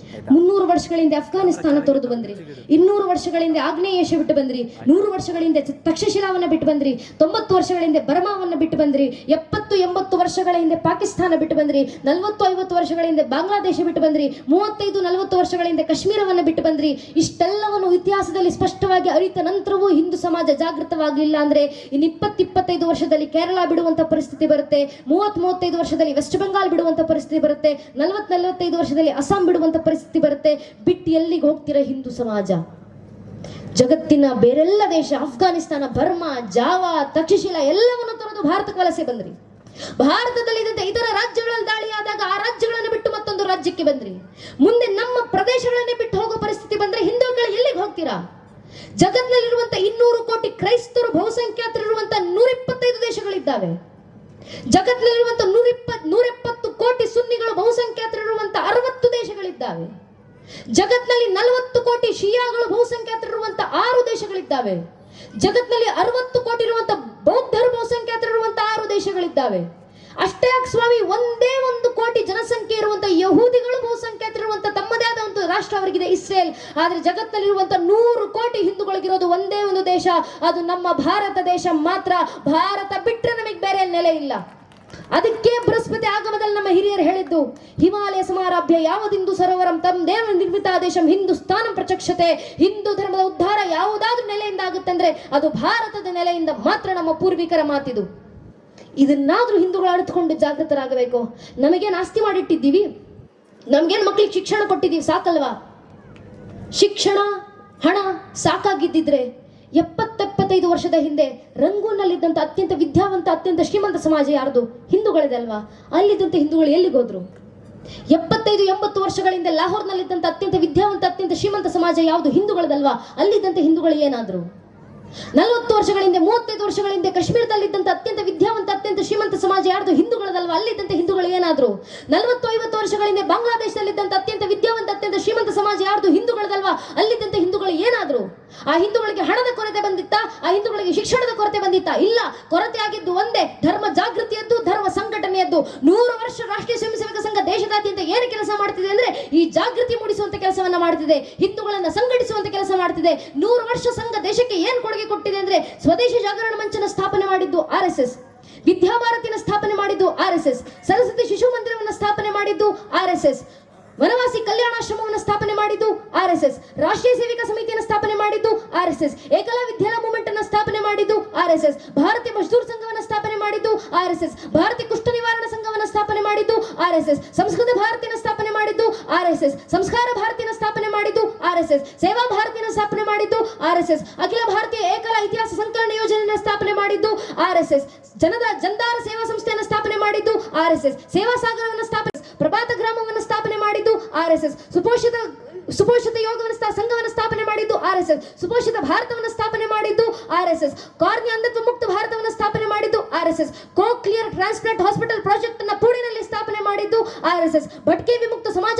300 ವರ್ಷಗಳ ಹಿಂದೆ ಅಫ್ಘಾನಿಸ್ತಾನ ತೊರೆದು ಬಂದ್ರಿ, 200 ವರ್ಷಗಳ ಹಿಂದೆ ಆಗ್ನೇಯ ಏಷ್ಯಾ ಬಿಟ್ಟು ಬಂದ್ರಿ, 100 ವರ್ಷಗಳ ಹಿಂದೆ ತಕ್ಷಶಿಲಾವನ್ನ ಬಿಟ್ಟು ಬಂದ್ರಿ, 90 ವರ್ಷಗಳ ಹಿಂದೆ ಬರ್ಮಾವನ್ನ ಬಿಟ್ಟು ಬಂದ್ರಿ, 70-80 ವರ್ಷಗಳ ಹಿಂದೆ ಪಾಕಿಸ್ತಾನ ಬಿಟ್ಟು ಬಂದ್ರಿ, 40-50 ವರ್ಷಗಳ ಹಿಂದೆ ಬಾಂಗ್ಲಾದೇಶ ಬಿಟ್ಟು ಬಂದ್ರಿ, 35-40 ವರ್ಷಗಳ ಹಿಂದೆ ಕಾಶ್ಮೀರವನ್ನ ಬಿಟ್ಟು ಬಂದ್ರಿ. ಇಷ್ಟೆಲ್ಲವನ್ನು ಇತಿಹಾಸದಲ್ಲಿ ಸ್ಪಷ್ಟವಾಗಿ ಅರಿತ ನಂತರವೂ ಹಿಂದೂ ಸಮಾಜ ಜಾಗೃತವಾಗಲಿಲ್ಲ ಅಂದ್ರೆ ಇನ್ನು 20-25 ವರ್ಷದಲ್ಲಿ ಕೇರಳ ಬಿಡುವಂತ ಪರಿಸ್ಥಿತಿ ಬರುತ್ತೆ, 30-35 ವರ್ಷದಲ್ಲಿ ವೆಸ್ಟ್ ಬೆಂಗಾಲ್ ಬಿಡುವಂತ ಪರಿಸ್ಥಿತಿ ಬರುತ್ತೆ, 40-45 ವರ್ಷದಲ್ಲಿ ಅಸ್ಸಾಂ ಬಿಡುವಂತ ಪರಿಸ್ಥಿತಿ ಬರುತ್ತೆ. ಬಿಟ್ಟು ಎಲ್ಲಿಗೆ ಹೋಗ್ತಿರ ಹಿಂದೂ ಸಮಾಜ? ಜಗತ್ತಿನ ಬೇರೆಲ್ಲ ದೇಶ, ಅಫ್ಘಾನಿಸ್ತಾನ, ಬರ್ಮಾ, ಜಾವಾ, ತಕ್ಷಶಿಲಾ ಎಲ್ಲವನ್ನು ತೊರೆದು ಭಾರತಕ್ಕೆ ವಲಸೆ ಬಂದ್ರಿ. ಭಾರತದಲ್ಲಿ ಇದ್ದಂತೆ ಇತರ ರಾಜ್ಯಗಳಲ್ಲಿ ದಾಳಿ ಆದಾಗ ಆ ರಾಜ್ಯಗಳನ್ನು ಬಿಟ್ಟು ಮತ್ತೊಂದು ರಾಜ್ಯಕ್ಕೆ ಬಂದ್ರಿ. ಮುಂದೆ ನಮ್ಮ ಪ್ರದೇಶಗಳನ್ನೇ ಬಿಟ್ಟು ಹೋಗೋ ಪರಿಸ್ಥಿತಿ ಬಂದ್ರೆ ಹಿಂದೂಗಳು ಎಲ್ಲಿಗೆ ಹೋಗ್ತೀರಾ? ಜಗತ್ತಿನಲ್ಲಿರುವಂತ 200 ಕೋಟಿ ಕ್ರೈಸ್ತರು ಬಹುಸಂಖ್ಯಾತರಿರುವಂತ 125 ದೇಶಗಳಿದ್ದಾವೆ. ಜಗತ್ತಿನಲ್ಲಿರುವಂತ 170 ಕೋಟಿ ಸುನ್ನಿಗಳು ಬಹುಸಂಖ್ಯಾತರಿರುವಂತ 60 ದೇಶಗಳಿದ್ದಾವೆ. ಜಗತ್ತಿನಲ್ಲಿ 40 ಕೋಟಿ ಶಿಯಾಗಳು ಬಹುಸಂಖ್ಯಾತರಿರುವಂತ 6 ದೇಶಗಳಿದ್ದಾವೆ. ಜಗತ್ತಿನಲ್ಲಿ 60 ಕೋಟಿ ಇರುವಂತ ಬೌದ್ಧರು ಬಹುಸಂಖ್ಯಾತರಿರುವಂತ 6 ದೇಶಗಳಿದ್ದಾವೆ. ಅಷ್ಟೇ ಯಾಕೆ ಸ್ವಾಮಿ, ಒಂದೇ 1 ಕೋಟಿ ಜನಸಂಖ್ಯೆ ಇರುವಂತ ಯಹೂದಿಗಳು ಬಹುಸಂಖ್ಯಾತರಿರುವಂತ ತಮ್ಮದೇ ಆದ ಒಂದು ರಾಷ್ಟ್ರ ಅವರಿಗಿದೆ, ಇಸ್ರೇಲ್. ಆದ್ರೆ ಜಗತ್ತಿನಲ್ಲಿರುವಂತ 100 ಕೋಟಿ ಹಿಂದೂಗಳಿಗಿರೋದು ಒಂದೇ ಒಂದು ದೇಶ, ಅದು ನಮ್ಮ ಭಾರತ ದೇಶ ಮಾತ್ರ. ಭಾರತ ಬಿಟ್ಟರೆ ನಮಗೆ ಬೇರೆ ನೆಲೆ ಇಲ್ಲ. ಅದಕ್ಕೆ ಬೃಹಸ್ಪತಿ ಆಗಮದಲ್ಲಿ ನಮ್ಮ ಹಿರಿಯರು ಹೇಳಿದ್ದು, ಹಿಮಾಲಯ ಸಮಾರಾಭ್ಯ ಯಾವದಿಂದು ಸರೋವರಂ ತಮ್ ದೇವ ನಿರ್ಮಿತ ದೇಶಂ ಹಿಂದೂಸ್ತಾನಂ ಪ್ರಚಕ್ಷತೆ. ಹಿಂದೂ ಧರ್ಮದ ಉದ್ಧಾರ ಯಾವುದಾದ್ರೂ ನೆಲೆಯಿಂದ ಆಗುತ್ತೆ ಅಂದ್ರೆ ಅದು ಭಾರತದ ನೆಲೆಯಿಂದ ಮಾತ್ರ. ನಮ್ಮ ಪೂರ್ವಿಕರ ಮಾತಿದು. ಇದನ್ನಾದ್ರೂ ಹಿಂದೂಗಳು ಅರಿತುಕೊಂಡು ಜಾಗೃತರಾಗಬೇಕು. ನಮಗೇನು ಆಸ್ತಿ ಮಾಡಿಟ್ಟಿದ್ದೀವಿ? ನಮ್ಗೇನು ಮಕ್ಕಳಿಗೆ ಶಿಕ್ಷಣ ಕೊಟ್ಟಿದ್ದೀವಿ? ಸಾಕಲ್ವಾ? ಶಿಕ್ಷಣ ಹಣ ಸಾಕಾಗಿದ್ದಿದ್ರೆ 70-75 ವರ್ಷದ ಹಿಂದೆ ರಂಗೂನ್ನಲ್ಲಿದ್ದಂಥ ಅತ್ಯಂತ ವಿದ್ಯಾವಂತ ಅತ್ಯಂತ ಶ್ರೀಮಂತ ಸಮಾಜ ಯಾರ್ದು? ಹಿಂದೂಗಳದೇ ಅಲ್ವಾ? ಅಲ್ಲಿದ್ದಂಥ ಹಿಂದೂಗಳು ಎಲ್ಲಿಗೆ ಹೋದ್ರು? 75-80 ವರ್ಷಗಳಿಂದ ಲಾಹೋರ್ನಲ್ಲಿದ್ದಂಥ ಅತ್ಯಂತ ವಿದ್ಯಾವಂತ ಅತ್ಯಂತ ಶ್ರೀಮಂತ ಸಮಾಜ ಯಾವುದು? ಹಿಂದೂಗಳದಲ್ವಾ? ಅಲ್ಲಿದ್ದಂಥ ಹಿಂದೂಗಳು ಏನಾದ್ರು? 40 ವರ್ಷಗಳಿಂದ 35 ವರ್ಷಗಳಿಂದ ಕಾಶ್ಮೀರದಲ್ಲಿದ್ದಂಥ ಅತ್ಯಂತ ವಿದ್ಯಾವಂತ ಅತ್ಯಂತ ಶ್ರೀಮಂತ ಸಮಾಜ ಯಾರ್ದು? ಹಿಂದೂಗಳದಲ್ವಾ? ಅಲ್ಲಿದ್ದಂಥ ಹಿಂದೂಗಳು ಏನಾದ್ರು? 40-50 ವರ್ಷಗಳಿಂದ ಬಾಂಗ್ಲಾದೇಶದಲ್ಲಿದ್ದಂಥ ಅತ್ಯಂತ ವಿದ್ಯಾವಂತ ಅತ್ಯಂತ ಶ್ರೀಮಂತ ಸಮಾಜ ಯಾರ್ದು? ಹಿಂದೂಗಳದಲ್ವಾ? ಅಲ್ಲಿದ್ದಂಥ ಹಿಂದೂಗಳು ಏನಾದ್ರು? ಆ ಹಿಂದೂಗಳಿಗೆ ಹಣದ ಕೊರತೆ ಬಂದಿತ್ತಾ? ಆ ಹಿಂದೂಗಳಿಗೆ ಶಿಕ್ಷಣದ ಕೊರತೆ ಬಂದಿತ್ತಾ? ಇಲ್ಲ. ಕೊರತೆ ಆಗಿದ್ದು ಒಂದೇ, ಧರ್ಮ ಜಾಗೃತಿಯದ್ದು, ಧರ್ಮ ಸಂಘಟನೆಯದ್ದು. 100 ವರ್ಷ ರಾಷ್ಟ್ರೀಯ ಸ್ವಯಂ ಸೇವಕ ಸಂಘ ದೇಶದಾದ್ಯಂತ ಏನು ಕೆಲಸ ಮಾಡ್ತಿದೆ ಅಂದ್ರೆ ಈ ಜಾಗೃತಿ ಮೂಡಿಸುವಂತ ಕೆಲಸವನ್ನ ಮಾಡ್ತಿದೆ, ಹಿಂದೂಗಳನ್ನ ಸಂಘಟಿಸುವಂತ ಕೆಲಸ ಮಾಡ್ತಿದೆ. 100 ವರ್ಷ ಸಂಘ ದೇಶಕ್ಕೆ ಏನು ಕೊಡುಗೆ ಕೊಟ್ಟಿದೆ ಅಂದ್ರೆ ಸ್ವದೇಶಿ ಜಾಗರಣ ಮಂಚನ ಸ್ಥಾಪನೆ ಮಾಡಿದ್ದು RSS, ವಿದ್ಯಾಭಾರತಿನ ಸ್ಥಾಪನೆ ಮಾಡಿದ್ದು RSS, ಸರಸ್ವತಿ ಶಿಶು ಮಂದಿರವನ್ನು ಸ್ಥಾಪನೆ ಮಾಡಿದ್ದು RSS, ವನವಾಸಿ ಕಲ್ಯಾಣಾಶ್ರಮವನ್ನು ಸ್ಥಾಪನೆ ಮಾಡಿದ್ದು RSS, ರಾಷ್ಟ್ರೀಯ ಸೇವಿಕಾ ಸಮಿತಿಯನ್ನು ಸ್ಥಾಪನೆ ಮಾಡಿದ್ದು RSS, ಏಕಲಾ ವಿದ್ಯಾಲಯ ಮೂವ್ಮೆಂಟ್ ಅನ್ನು ಸ್ಥಾಪನೆ ಮಾಡಿದ್ದು RSS, ಭಾರತೀಯ ಮಜ್ದೂರ್ ಸಂಘವನ್ನು ಸ್ಥಾಪನೆ ಮಾಡಿದ್ದು RSS, ಭಾರತೀಯ ಕುಷ್ಠ ನಿವಾರಣಾ ಸಂಘವನ್ನು ಸ್ಥಾಪನೆ ಮಾಡಿದ್ದು RSS, ಸಂಸ್ಕೃತ ಭಾರತಿಯನ್ನು ಸ್ಥಾಪನೆ ಮಾಡಿದ್ದು RSS, ಸಂಸ್ಕಾರ ಭಾರತಿಯನ್ನು ಸ್ಥಾಪನೆ ಮಾಡಿದ್ದು RSS, ಸೇವಾ ಭಾರತಿಯನ್ನು ಸ್ಥಾಪನೆ ಮಾಡಿದ್ದು RSS, ಅಖಿಲ ಭಾರತೀಯ ಏಕಲಾ ಇತಿಹಾಸ ಸಂಕಲನ ಯೋಜನೆಯನ್ನು ಸ್ಥಾಪನೆ ಮಾಡಿದ್ದು RSS, ಜನದಾರ ಸೇವಾ ಸಂಸ್ಥೆಯನ್ನು ಸ್ಥಾಪನೆ ಮಾಡಿದ್ದು RSS, ಸೇವಾ ಸಾಗರವನ್ನು ಸ್ಥಾಪನೆ, ಪ್ರಭಾತ ಗ್ರಾಮವನ್ನು ಸ್ಥಾಪನೆ ಮಾಡಿದ್ದು RSS, ಸುಪೋಷಿತ ಯೋಗವನ್ನು ಸಂಘವನ್ನು ಸ್ಥಾಪನೆ ಮಾಡಿದ್ದು RSS, ಸುಪೋಷಿತ ಭಾರತವನ್ನು ಸ್ಥಾಪನೆ ಮಾಡಿದ್ದು RSS, ಕಾರ್ನಿಯ ಅಂಧತ್ವ ಮುಕ್ತ ಭಾರತವನ್ನು ಸ್ಥಾಪನೆ ಮಾಡಿದ್ದು RSS, ಕೋಕ್ಲಿಯರ್ ಟ್ರಾನ್ಸ್ಪ್ಲಾಂಟ್ ಹಾಸ್ಪಿಟಲ್ ಪ್ರಾಜೆಕ್ಟ್ ಅನ್ನು ಪುಣೆಯಲ್ಲಿ ಸ್ಥಾಪನೆ ಮಾಡಿದ್ದು RSS, ಭಟ್ಕೆ ವಿಮುಕ್ತ ಸಮಾಜ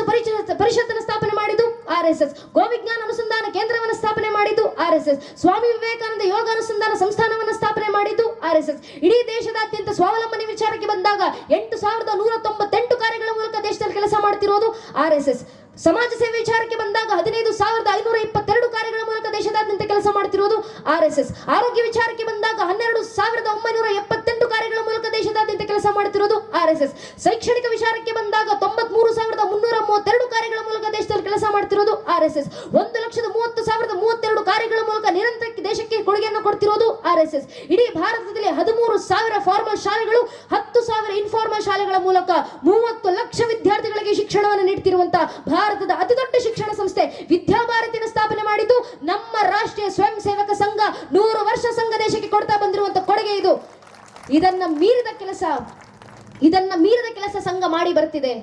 ಪರಿಷತ್ತನ್ನು ಸ್ಥಾಪನೆ ಮಾಡಿದ್ದು RSS, ಗೋವಿಜ್ಞಾನ ಅನುಸಂಧಾನ ಕೇಂದ್ರವನ್ನು ಸ್ಥಾಪನೆ ಮಾಡಿದ್ದು RSS, ಸ್ವಾಮಿ ವಿವೇಕಾನಂದ ಯೋಗ ಅನುಸಂಧಾನ ಸಂಸ್ಥಾನವನ್ನು ಸ್ಥಾಪನೆ ಮಾಡಿದ್ದು RSS. ಇಡೀ ದೇಶದಾದ್ಯಂತ ಸ್ವಾವಲಂಬನೆ ವಿಚಾರಕ್ಕೆ ಬಂದಾಗ 8198 ಕಾರ್ಯಗಳ ಮೂಲಕ ದೇಶದಲ್ಲಿ ಕೆಲಸ ಮಾಡ್ತಿರೋದು RSS. ಸಮಾಜ ಸೇವೆ ವಿಚಾರಕ್ಕೆ ಬಂದಾಗ 15,522 ಕಾರ್ಯಗಳ ಮೂಲಕ ದೇಶದಾದ್ಯಂತ ಕೆಲಸ ಮಾಡ್ತಿರೋದು RSS. ಆರೋಗ್ಯ ವಿಚಾರಕ್ಕೆ ಬಂದಾಗ 12,978 ಕಾರ್ಯಗಳ ಮೂಲಕ ದೇಶದಾದ್ಯಂತ ಕೆಲಸ ಮಾಡ್ತಿರೋದು RSS. ಶೈಕ್ಷಣಿಕ ವಿಚಾರಕ್ಕೆ ಬಂದಾಗ 93,332 ಕಾರ್ಯಗಳ ಮೂಲಕ ದೇಶದಲ್ಲಿ ಕೆಲಸ ಮಾಡ್ತಿರೋದು RSS. 1,30,3032 ಕಾರ್ಯಗಳ ಮೂಲಕ ನಿರಂತರ ದೇಶಕ್ಕೆ ಕೊಡುಗೆಯನ್ನು ಕೊಡ್ತಿರೋದು RSS. ಇಡೀ ಭಾರತದಲ್ಲಿ 13,000 ಫಾರ್ಮಲ್ ಶಾಲೆಗಳು, 10,000 ಇನ್ಫಾರ್ಮಲ್ ಶಾಲೆಗಳ ಮೂಲಕ 30 ಲಕ್ಷ ವಿದ್ಯಾರ್ಥಿಗಳಿಗೆ ಶಿಕ್ಷಣವನ್ನು ನೀಡುತ್ತಿರುವಂತ ಭಾರತದ ಅತಿ ದೊಡ್ಡ ಶಿಕ್ಷಣ ಸಂಸ್ಥೆ ವಿದ್ಯಾಭಾರತಿಯನ್ನು ಸ್ಥಾಪನೆ ಮಾಡಿದ್ದು ನಮ್ಮ ರಾಷ್ಟ್ರೀಯ ಸ್ವಯಂ ಸೇವಕ ಸಂಘ. 100 ವರ್ಷ ಸಂಘ ದೇಶಕ್ಕೆ ಕೊಡ್ತಾ ಬಂದಿರುವಂತ ಕೊಡುಗೆ ಇದು. ಇದನ್ನ ಮೀರಿದ ಕೆಲಸ ಸಂಘ ಮಾಡಿ ಬರ್ತಿದೆ.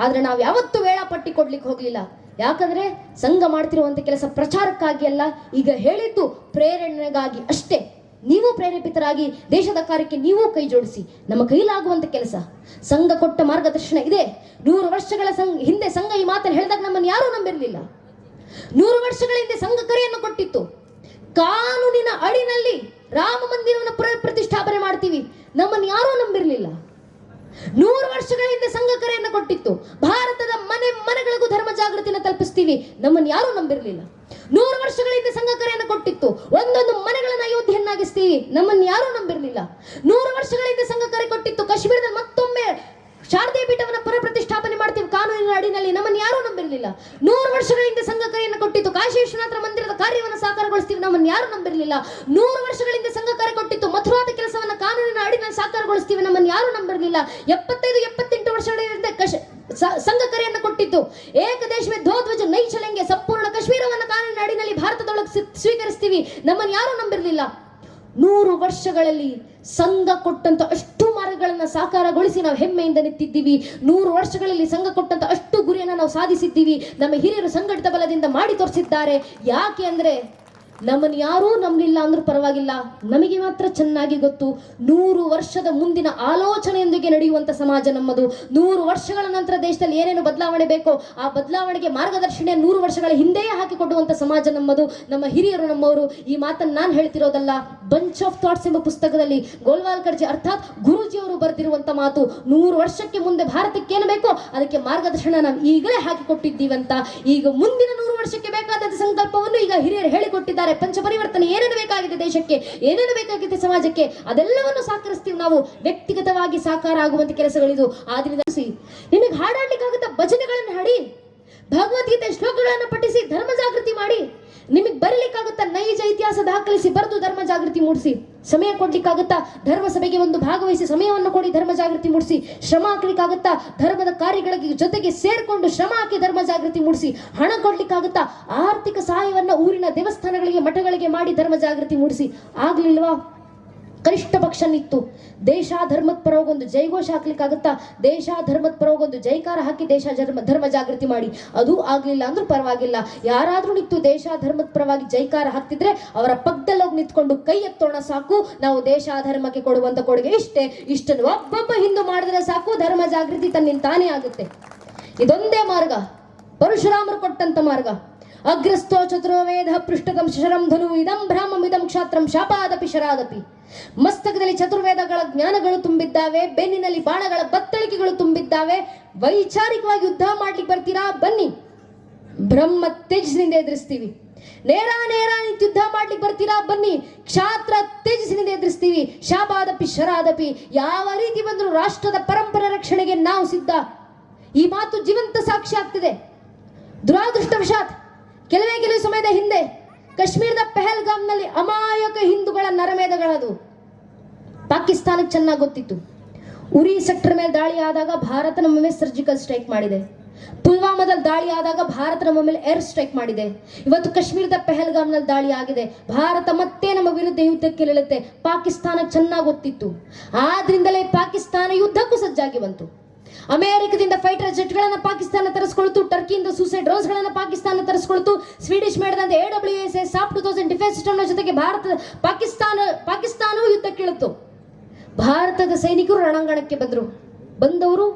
ಆದ್ರೆ ನಾವು ಯಾವತ್ತೂ ವೇಳಾಪಟ್ಟಿ ಕೊಡ್ಲಿಕ್ಕೆ ಹೋಗ್ಲಿಲ್ಲ. ಯಾಕಂದ್ರೆ ಸಂಘ ಮಾಡ್ತಿರುವಂತ ಕೆಲಸ ಪ್ರಚಾರಕ್ಕಾಗಿ ಅಲ್ಲ, ಈಗ ಹೇಳಿದ್ದು ಪ್ರೇರಣೆಗಾಗಿ ಅಷ್ಟೇ. ನೀವು ಪ್ರೇರೇಪಿತರಾಗಿ ದೇಶದ ಕಾರ್ಯಕ್ಕೆ ನೀವು ಕೈ ಜೋಡಿಸಿ. ನಮ್ಮ ಕೈಲಾಗುವಂತ ಕೆಲಸ ಸಂಘ ಕೊಟ್ಟ ಮಾರ್ಗದರ್ಶನ ಇದೆ. 100 ವರ್ಷಗಳ ಹಿಂದೆ ಸಂಘ ಈ ಮಾತನ್ನು ಹೇಳಿದಾಗ ನಮ್ಮನ್ನು ಯಾರೂ ನಂಬಿರಲಿಲ್ಲ. 100 ವರ್ಷಗಳ ಹಿಂದೆ ಸಂಘ ಕರೆಯನ್ನು ಕೊಟ್ಟಿತ್ತು. ಕಾನೂನಿನ ಅಡಿನಲ್ಲಿ ರಾಮ ಮಂದಿರವನ್ನು ಪ್ರತಿಷ್ಠಾಪನೆ ಮಾಡ್ತೀವಿ, ನಮ್ಮನ್ನು ಯಾರೂ ನಂಬಿರಲಿಲ್ಲ. 100 ವರ್ಷಗಳ ಹಿಂದೆ ಸಂಘ ಕರೆಯನ್ನು ಕೊಟ್ಟಿತ್ತು. ಭಾರತದ ಮನೆಗಳಿಗೂ ಧರ್ಮ ಜಾಗೃತಿಯನ್ನು ತಲುಪಿಸ್ತೀವಿ, ನಮ್ಮನ್ನು ಯಾರೂ ನಂಬಿರಲಿಲ್ಲ. 100 ವರ್ಷಗಳ ಹಿಂದೆ ಸಂಘ ಕರೆಯನ್ನು ಕೊಟ್ಟಿತ್ತು. ಒಂದೊಂದು ಮನೆಗಳನ್ನು ಅಯೋಧ್ಯೆಯನ್ನಾಗಿಸ್ತೀವಿ, ನಮ್ಮನ್ನು ಯಾರೂ ನಂಬಿರಲಿಲ್ಲ. 100 ವರ್ಷಗಳ ಹಿಂದೆ ಸಂಘ ಕರೆ ಕೊಟ್ಟಿತ್ತು. ಕಾಶ್ಮೀರದಲ್ಲಿ ಮತ್ತೊಮ್ಮೆ ಶಾರದೀಯ ಪೀಠವನ್ನು ಪ್ರತಿಷ್ಠಾಪನೆ ಮಾಡ್ತೀವಿ ಕಾನೂನಿನ ಅಡಿನಲ್ಲಿ, ನಮ್ಮನ್ನು ಯಾರೂ ನಂಬಿರಲಿಲ್ಲ. 100 ವರ್ಷಗಳ ಹಿಂದೆ ಸಂಘ ಕರೆಯನ್ನು ಕೊಟ್ಟಿತ್ತು. ಕಾಶಿ ವಿಶ್ವನಾಥ ಮಂದಿರದ ಕಾರ್ಯವನ್ನು ಸಾಕಾರಗೊಳಿಸ್ತೀವಿ, ನಮ್ಮನ್ನು ಯಾರೂ ನಂಬಿರಲಿಲ್ಲ. 100 ವರ್ಷಗಳ ಹಿಂದೆ ಸಂಘ ಕರೆ ಕೊಟ್ಟಿತ್ತು. ಮಥುರಾದ ಕೆಲಸವನ್ನು ಕಾನೂನಿನ ಅಡಿನಲ್ಲಿ ಸಾಕಾರಗೊಳಿಸ್ತೀವಿ, ನಮ್ಮನ್ನು ಯಾರೂ ನಂಬಿರಲಿಲ್ಲ. 75-78 ವರ್ಷಗಳ ಹಿಂದೆ ಸಂಘ ಕರೆಯನ್ನು ಕೊಟ್ಟಿತ್ತು. ಏಕದೇಶವೇ ಧ್ವಜ ನೈಚಲೆಂಗೆ, ಸಂಪೂರ್ಣ ಕಾಶ್ಮೀರವನ್ನು ಕಾನೂನಿನ ಅಡಿನಲ್ಲಿ ಭಾರತದೊಳಗೆ ಸ್ವೀಕರಿಸ್ತೀವಿ, ನಮ್ಮನ್ನು ಯಾರೂ ನಂಬಿರಲಿಲ್ಲ. 100 ವರ್ಷಗಳಲ್ಲಿ ಸಂಘ ಕೊಟ್ಟಂತ ಅಷ್ಟು ಮಾರ್ಗಗಳನ್ನ ಸಾಕಾರಗೊಳಿಸಿ ನಾವು ಹೆಮ್ಮೆಯಿಂದ ನಿಂತಿದ್ದೀವಿ. 100 ವರ್ಷಗಳಲ್ಲಿ ಸಂಘ ಕೊಟ್ಟಂತ ಅಷ್ಟು ಗುರಿಯನ್ನ ನಾವು ಸಾಧಿಸಿದ್ದೀವಿ. ನಮ್ಮ ಹಿರಿಯರು ಸಂಘಟಿತ ಬಲದಿಂದ ಮಾಡಿ ತೋರಿಸಿದ್ದಾರೆ. ಯಾಕೆ ಅಂದ್ರೆ ನಮ್ಮನ್ನು ಯಾರೂ ನಂಬಲಿಲ್ಲ ಅಂದ್ರೂ ಪರವಾಗಿಲ್ಲ, ನಮಗೆ ಮಾತ್ರ ಚೆನ್ನಾಗಿ ಗೊತ್ತು 100 ವರ್ಷದ ಮುಂದಿನ ಆಲೋಚನೆಯೊಂದಿಗೆ ನಡೆಯುವಂತ ಸಮಾಜ ನಮ್ಮದು. 100 ವರ್ಷಗಳ ನಂತರ ದೇಶದಲ್ಲಿ ಏನೇನು ಬದಲಾವಣೆ ಬೇಕೋ ಆ ಬದಲಾವಣೆಗೆ ಮಾರ್ಗದರ್ಶನ 100 ವರ್ಷಗಳ ಹಿಂದೆಯೇ ಹಾಕಿಕೊಡುವಂತ ಸಮಾಜ ನಮ್ಮದು. ನಮ್ಮ ಹಿರಿಯರು ನಮ್ಮವರು. ಈ ಮಾತನ್ನು ನಾನು ಹೇಳ್ತಿರೋದಲ್ಲ, ಬಂಚ್ ಆಫ್ ಥಾಟ್ಸ್ ಎಂಬ ಪುಸ್ತಕದಲ್ಲಿ ಗೋಲ್ವಾಲ್ಕರ್ಜಿ ಅರ್ಥಾತ್ ಗುರೂಜಿಯವರು ಬರೆದಿರುವಂತ ಮಾತು. 100 ವರ್ಷಕ್ಕೆ ಮುಂದೆ ಭಾರತಕ್ಕೆ ಏನು ಬೇಕೋ ಅದಕ್ಕೆ ಮಾರ್ಗದರ್ಶನ ನಾವು ಈಗಲೇ ಹಾಕಿಕೊಟ್ಟಿದ್ದೀವಂತ. ಈಗ ಮುಂದಿನ 100 ವರ್ಷಕ್ಕೆ ಬೇಕಾದ ಸಂಕಲ್ಪವನ್ನು ಈಗ ಹಿರಿಯರು ಹೇಳಿಕೊಟ್ಟಿದ್ದಾರೆ. ಪಂಚಪರಿವರ್ತನೆ ಏನೇನು ಬೇಕಾಗಿದೆ ದೇಶಕ್ಕೆ, ಏನೇನು ಬೇಕಾಗಿದೆ ಸಮಾಜಕ್ಕೆ, ಅದೆಲ್ಲವನ್ನು ಸಾಕರಿಸ್ತೀವಿ ನಾವು. ವ್ಯಕ್ತಿಗತವಾಗಿ ಸಾಕಾರ ಆಗುವಂತ ಕೆಲಸಗಳಿದು. ಆದ್ರಿಂದ ನಿಮಗೆ ಹಾಡಾಡ್ಲಿಕ್ಕಾಗುತ್ತಾ ಭಜನೆಗಳನ್ನು ಹಾಡಿ, ಭಗವದ್ಗೀತೆ ಶ್ಲೋಕಗಳನ್ನು ಪಠಿಸಿ ಧರ್ಮ ಜಾಗೃತಿ ಮಾಡಿ. ನಿಮಗೆ ಬರೀಲಿಕ್ಕಾಗುತ್ತಾ ನೈಜ ಇತಿಹಾಸ ದಾಖಲಿಸಿ ಬರೆದು ಧರ್ಮ ಜಾಗೃತಿ ಮೂಡಿಸಿ. ಸಮಯ ಕೊಡ್ಲಿಕ್ಕಾಗುತ್ತಾ ಧರ್ಮ ಸಭೆಗೆ ಒಂದು ಭಾಗವಹಿಸಿ ಸಮಯವನ್ನು ಕೊಡಿ ಧರ್ಮ ಜಾಗೃತಿ ಮೂಡಿಸಿ. ಶ್ರಮ ಹಾಕ್ಲಿಕ್ಕಾಗುತ್ತಾ ಧರ್ಮದ ಕಾರ್ಯಗಳಿಗೆ ಜೊತೆಗೆ ಸೇರ್ಕೊಂಡು ಶ್ರಮ ಹಾಕಿ ಧರ್ಮ ಜಾಗೃತಿ ಮೂಡಿಸಿ. ಹಣ ಕೊಡ್ಲಿಕ್ಕಾಗುತ್ತಾ ಆರ್ಥಿಕ ಸಹಾಯವನ್ನ ಊರಿನ ದೇವಸ್ಥಾನಗಳಿಗೆ ಮಠಗಳಿಗೆ ಮಾಡಿ ಧರ್ಮ ಜಾಗೃತಿ ಮೂಡಿಸಿ. ಆಗ್ಲಿಲ್ವಾ ಕನಿಷ್ಠ ಪಕ್ಷ ನಿತ್ತು ದೇಶ ಧರ್ಮದ ಪರವಾಗೊಂದು ಜೈಘೋಷ ಹಾಕ್ಲಿಕ್ಕಾಗುತ್ತಾ ದೇಶ ಧರ್ಮದ ಪರವಾಗೊಂದು ಜೈಕಾರ ಹಾಕಿ ದೇಶ ಧರ್ಮ ಜಾಗೃತಿ ಮಾಡಿ. ಅದು ಆಗ್ಲಿಲ್ಲ ಅಂದ್ರೂ ಪರವಾಗಿಲ್ಲ. ಯಾರಾದ್ರೂ ನಿಂತು ದೇಶ ಧರ್ಮದ ಪರವಾಗಿ ಜೈಕಾರ ಹಾಕ್ತಿದ್ರೆ ಅವರ ಪಕ್ಕದಲ್ಲಿ ಹೋಗಿ ನಿಂತ್ಕೊಂಡು ಕೈ ಎತ್ತೋಣ ಸಾಕು. ನಾವು ದೇಶ ಧರ್ಮಕ್ಕೆ ಕೊಡುವಂತ ಕೊಡುಗೆ ಇಷ್ಟೇ. ಇಷ್ಟನ್ನು ಒಬ್ಬೊಬ್ಬ ಹಿಂದೂ ಮಾಡಿದ್ರೆ ಸಾಕು, ಧರ್ಮ ಜಾಗೃತಿ ತನ್ನಿಂದ ತಾನೇ ಆಗುತ್ತೆ. ಇದೊಂದೇ ಮಾರ್ಗ, ಪರಶುರಾಮರು ಕೊಟ್ಟಂತ ಮಾರ್ಗ. ಅಗ್ರಸ್ಥೋ ಚತುರೋ ವೇದ ಪೃಷ್ಠತಂ ಶರಂ ಧನು ಇದಂ ಬ್ರಾಹ್ಮಮಿದಂ ಕ್ಷಾತ್ರಂ ಶಾಪಾದಪಿ ಶರಾದಪಿ. ಮಸ್ತಕದಲ್ಲಿ ಚತುರ್ವೇದಗಳ ಜ್ಞಾನಗಳು ತುಂಬಿದ್ದಾವೆ, ಬೆನ್ನಿನಲ್ಲಿ ಬಾಣಗಳ ಬತ್ತಳಿಕೆಗಳು ತುಂಬಿದ್ದಾವೆ. ವೈಚಾರಿಕವಾಗಿ ಯುದ್ಧ ಮಾಡ್ಲಿಕ್ಕೆ ಬರ್ತೀರಾ, ಬನ್ನಿ, ಬ್ರಹ್ಮ ತೇಜಸ್ಸಿನಿಂದ ಎದುರಿಸ್ತೀವಿ. ನೇರ ನಿಂತು ಯುದ್ಧ ಮಾಡ್ಲಿಕ್ಕೆ ಬರ್ತೀರಾ, ಬನ್ನಿ, ಕ್ಷಾತ್ರ ತೇಜಸ್ಸಿನಿಂದ ಎದುರಿಸ್ತೀವಿ. ಶಾಪಾದಪಿ ಶರಾದಪಿ. ಯಾವ ರೀತಿ ಬಂದರೂ ರಾಷ್ಟ್ರದ ಪರಂಪರೆ ರಕ್ಷಣೆಗೆ ನಾವು ಸಿದ್ಧ. ಈ ಮಾತು ಜೀವಂತ ಸಾಕ್ಷಿ ಆಗ್ತಿದೆ. ದುರಾದೃಷ್ಟವಶಾತ್ ಕೆಲವೇ ಸಮಯದ ಹಿಂದೆ ಕಾಶ್ಮೀರದ ಪೆಹಲ್ಗಾಮ್ನಲ್ಲಿ ಅಮಾಯಕ ಹಿಂದೂಗಳ ನರಮೇಧಗಳದು ಪಾಕಿಸ್ತಾನಕ್ಕೆ ಚೆನ್ನಾಗಿ ಗೊತ್ತಿತ್ತು. ಉರಿ ಸೆಕ್ಟರ್ ಮೇಲೆ ದಾಳಿ ಆದಾಗ ಭಾರತ ನಮ್ಮ ಮೇಲೆ ಸರ್ಜಿಕಲ್ ಸ್ಟ್ರೈಕ್ ಮಾಡಿದೆ. ಪುಲ್ವಾಮಾದಲ್ಲಿ ದಾಳಿ ಆದಾಗ ಭಾರತ ನಮ್ಮ ಮೇಲೆ ಏರ್ ಸ್ಟ್ರೈಕ್ ಮಾಡಿದೆ. ಇವತ್ತು ಕಾಶ್ಮೀರದ ಪೆಹಲ್ಗಾಮ್ನಲ್ಲಿ ದಾಳಿ ಆಗಿದೆ. ಭಾರತ ಮತ್ತೆ ನಮ್ಮ ವಿರುದ್ಧ ಯುದ್ಧಕ್ಕೆ ಇಳಿಯುತ್ತೆ. ಪಾಕಿಸ್ತಾನ ಚೆನ್ನಾಗಿ ಗೊತ್ತಿತ್ತು. ಆದ್ರಿಂದಲೇ ಪಾಕಿಸ್ತಾನ ಯುದ್ಧಕ್ಕೂ ಸಜ್ಜಾಗಿ ಬಂತು. ಅಮೆರಿಕದಿಂದ ಫೈಟರ್ ಜೆಟ್ಗಳನ್ನು ಪಾಕಿಸ್ತಾನ ತರಿಸ್ಕೊಳ್ತು. ಟರ್ಕಿಯಿಂದ ಸೂಸೈಡ್ ಡ್ರೋನ್ಸ್ಗಳನ್ನು ಪಾಕಿಸ್ತಾನ ತರಿಸ್ಕೊಳ್ತು. ಸ್ವೀಡಿಷ್ ಮಾಡಿದಂತೆ AWSA ಸಾಫ್ಟ್ 2000 ಡಿಫೆನ್ಸ್ ಸಿಸ್ಟಮ್ನ ಜೊತೆಗೆ ಪಾಕಿಸ್ತಾನವು ಯುದ್ಧಕ್ಕಿಳಿತು. ಭಾರತದ ಸೈನಿಕರು ರಣಾಂಗಣಕ್ಕೆ ಬಂದವರು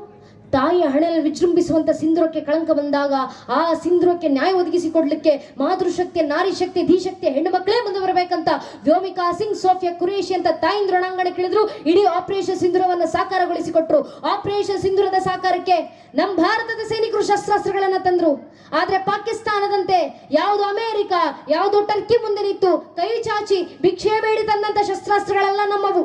ತಾಯಿಯ ಹಣೆಯಲ್ಲಿ ವಿಜೃಂಭಿಸುವಂತ ಸಿಂಧೂರಕ್ಕೆ ಕಳಂಕ ಬಂದಾಗ ಆ ಸಿಂಧೂರಕ್ಕೆ ನ್ಯಾಯ ಒದಗಿಸಿಕೊಡ್ಲಿಕ್ಕೆ ಮಾತೃಶಕ್ತಿ, ನಾರಿ ಶಕ್ತಿ, ಧೀಶಕ್ತಿ ಹೆಣ್ಣು ಮಕ್ಕಳೇ ಮುಂದೆ ಬರಬೇಕಂತ ವ್ಯೋಮಿಕಾ ಸಿಂಗ್, ಸೋಫಿಯಾ ಕುರೇಶಿ ಅಂತ ತಾಯಿಂದ ರಣಾಂಗಣಕ್ಕೆ ಇಳಿದ್ರು. ಇಡೀ ಆಪರೇಷನ್ ಸಿಂಧೂರವನ್ನು ಸಾಕಾರಗೊಳಿಸಿಕೊಟ್ರು. ಆಪರೇಷನ್ ಸಿಂಧೂರದ ಸಾಕಾರಕ್ಕೆ ನಮ್ಮ ಭಾರತದ ಸೈನಿಕರು ಶಸ್ತ್ರಾಸ್ತ್ರಗಳನ್ನ ತಂದ್ರು. ಆದ್ರೆ ಪಾಕಿಸ್ತಾನದಂತೆ ಯಾವುದು ಅಮೆರಿಕ, ಯಾವುದು ಟರ್ಕಿ ಮುಂದೆ ನಿಂತು ಕೈ ಚಾಚಿ ಭಿಕ್ಷೆ ಬೇಡಿ ತಂದಂತ ಶಸ್ತ್ರಾಸ್ತ್ರಗಳೆಲ್ಲ ನಮ್ಮವು.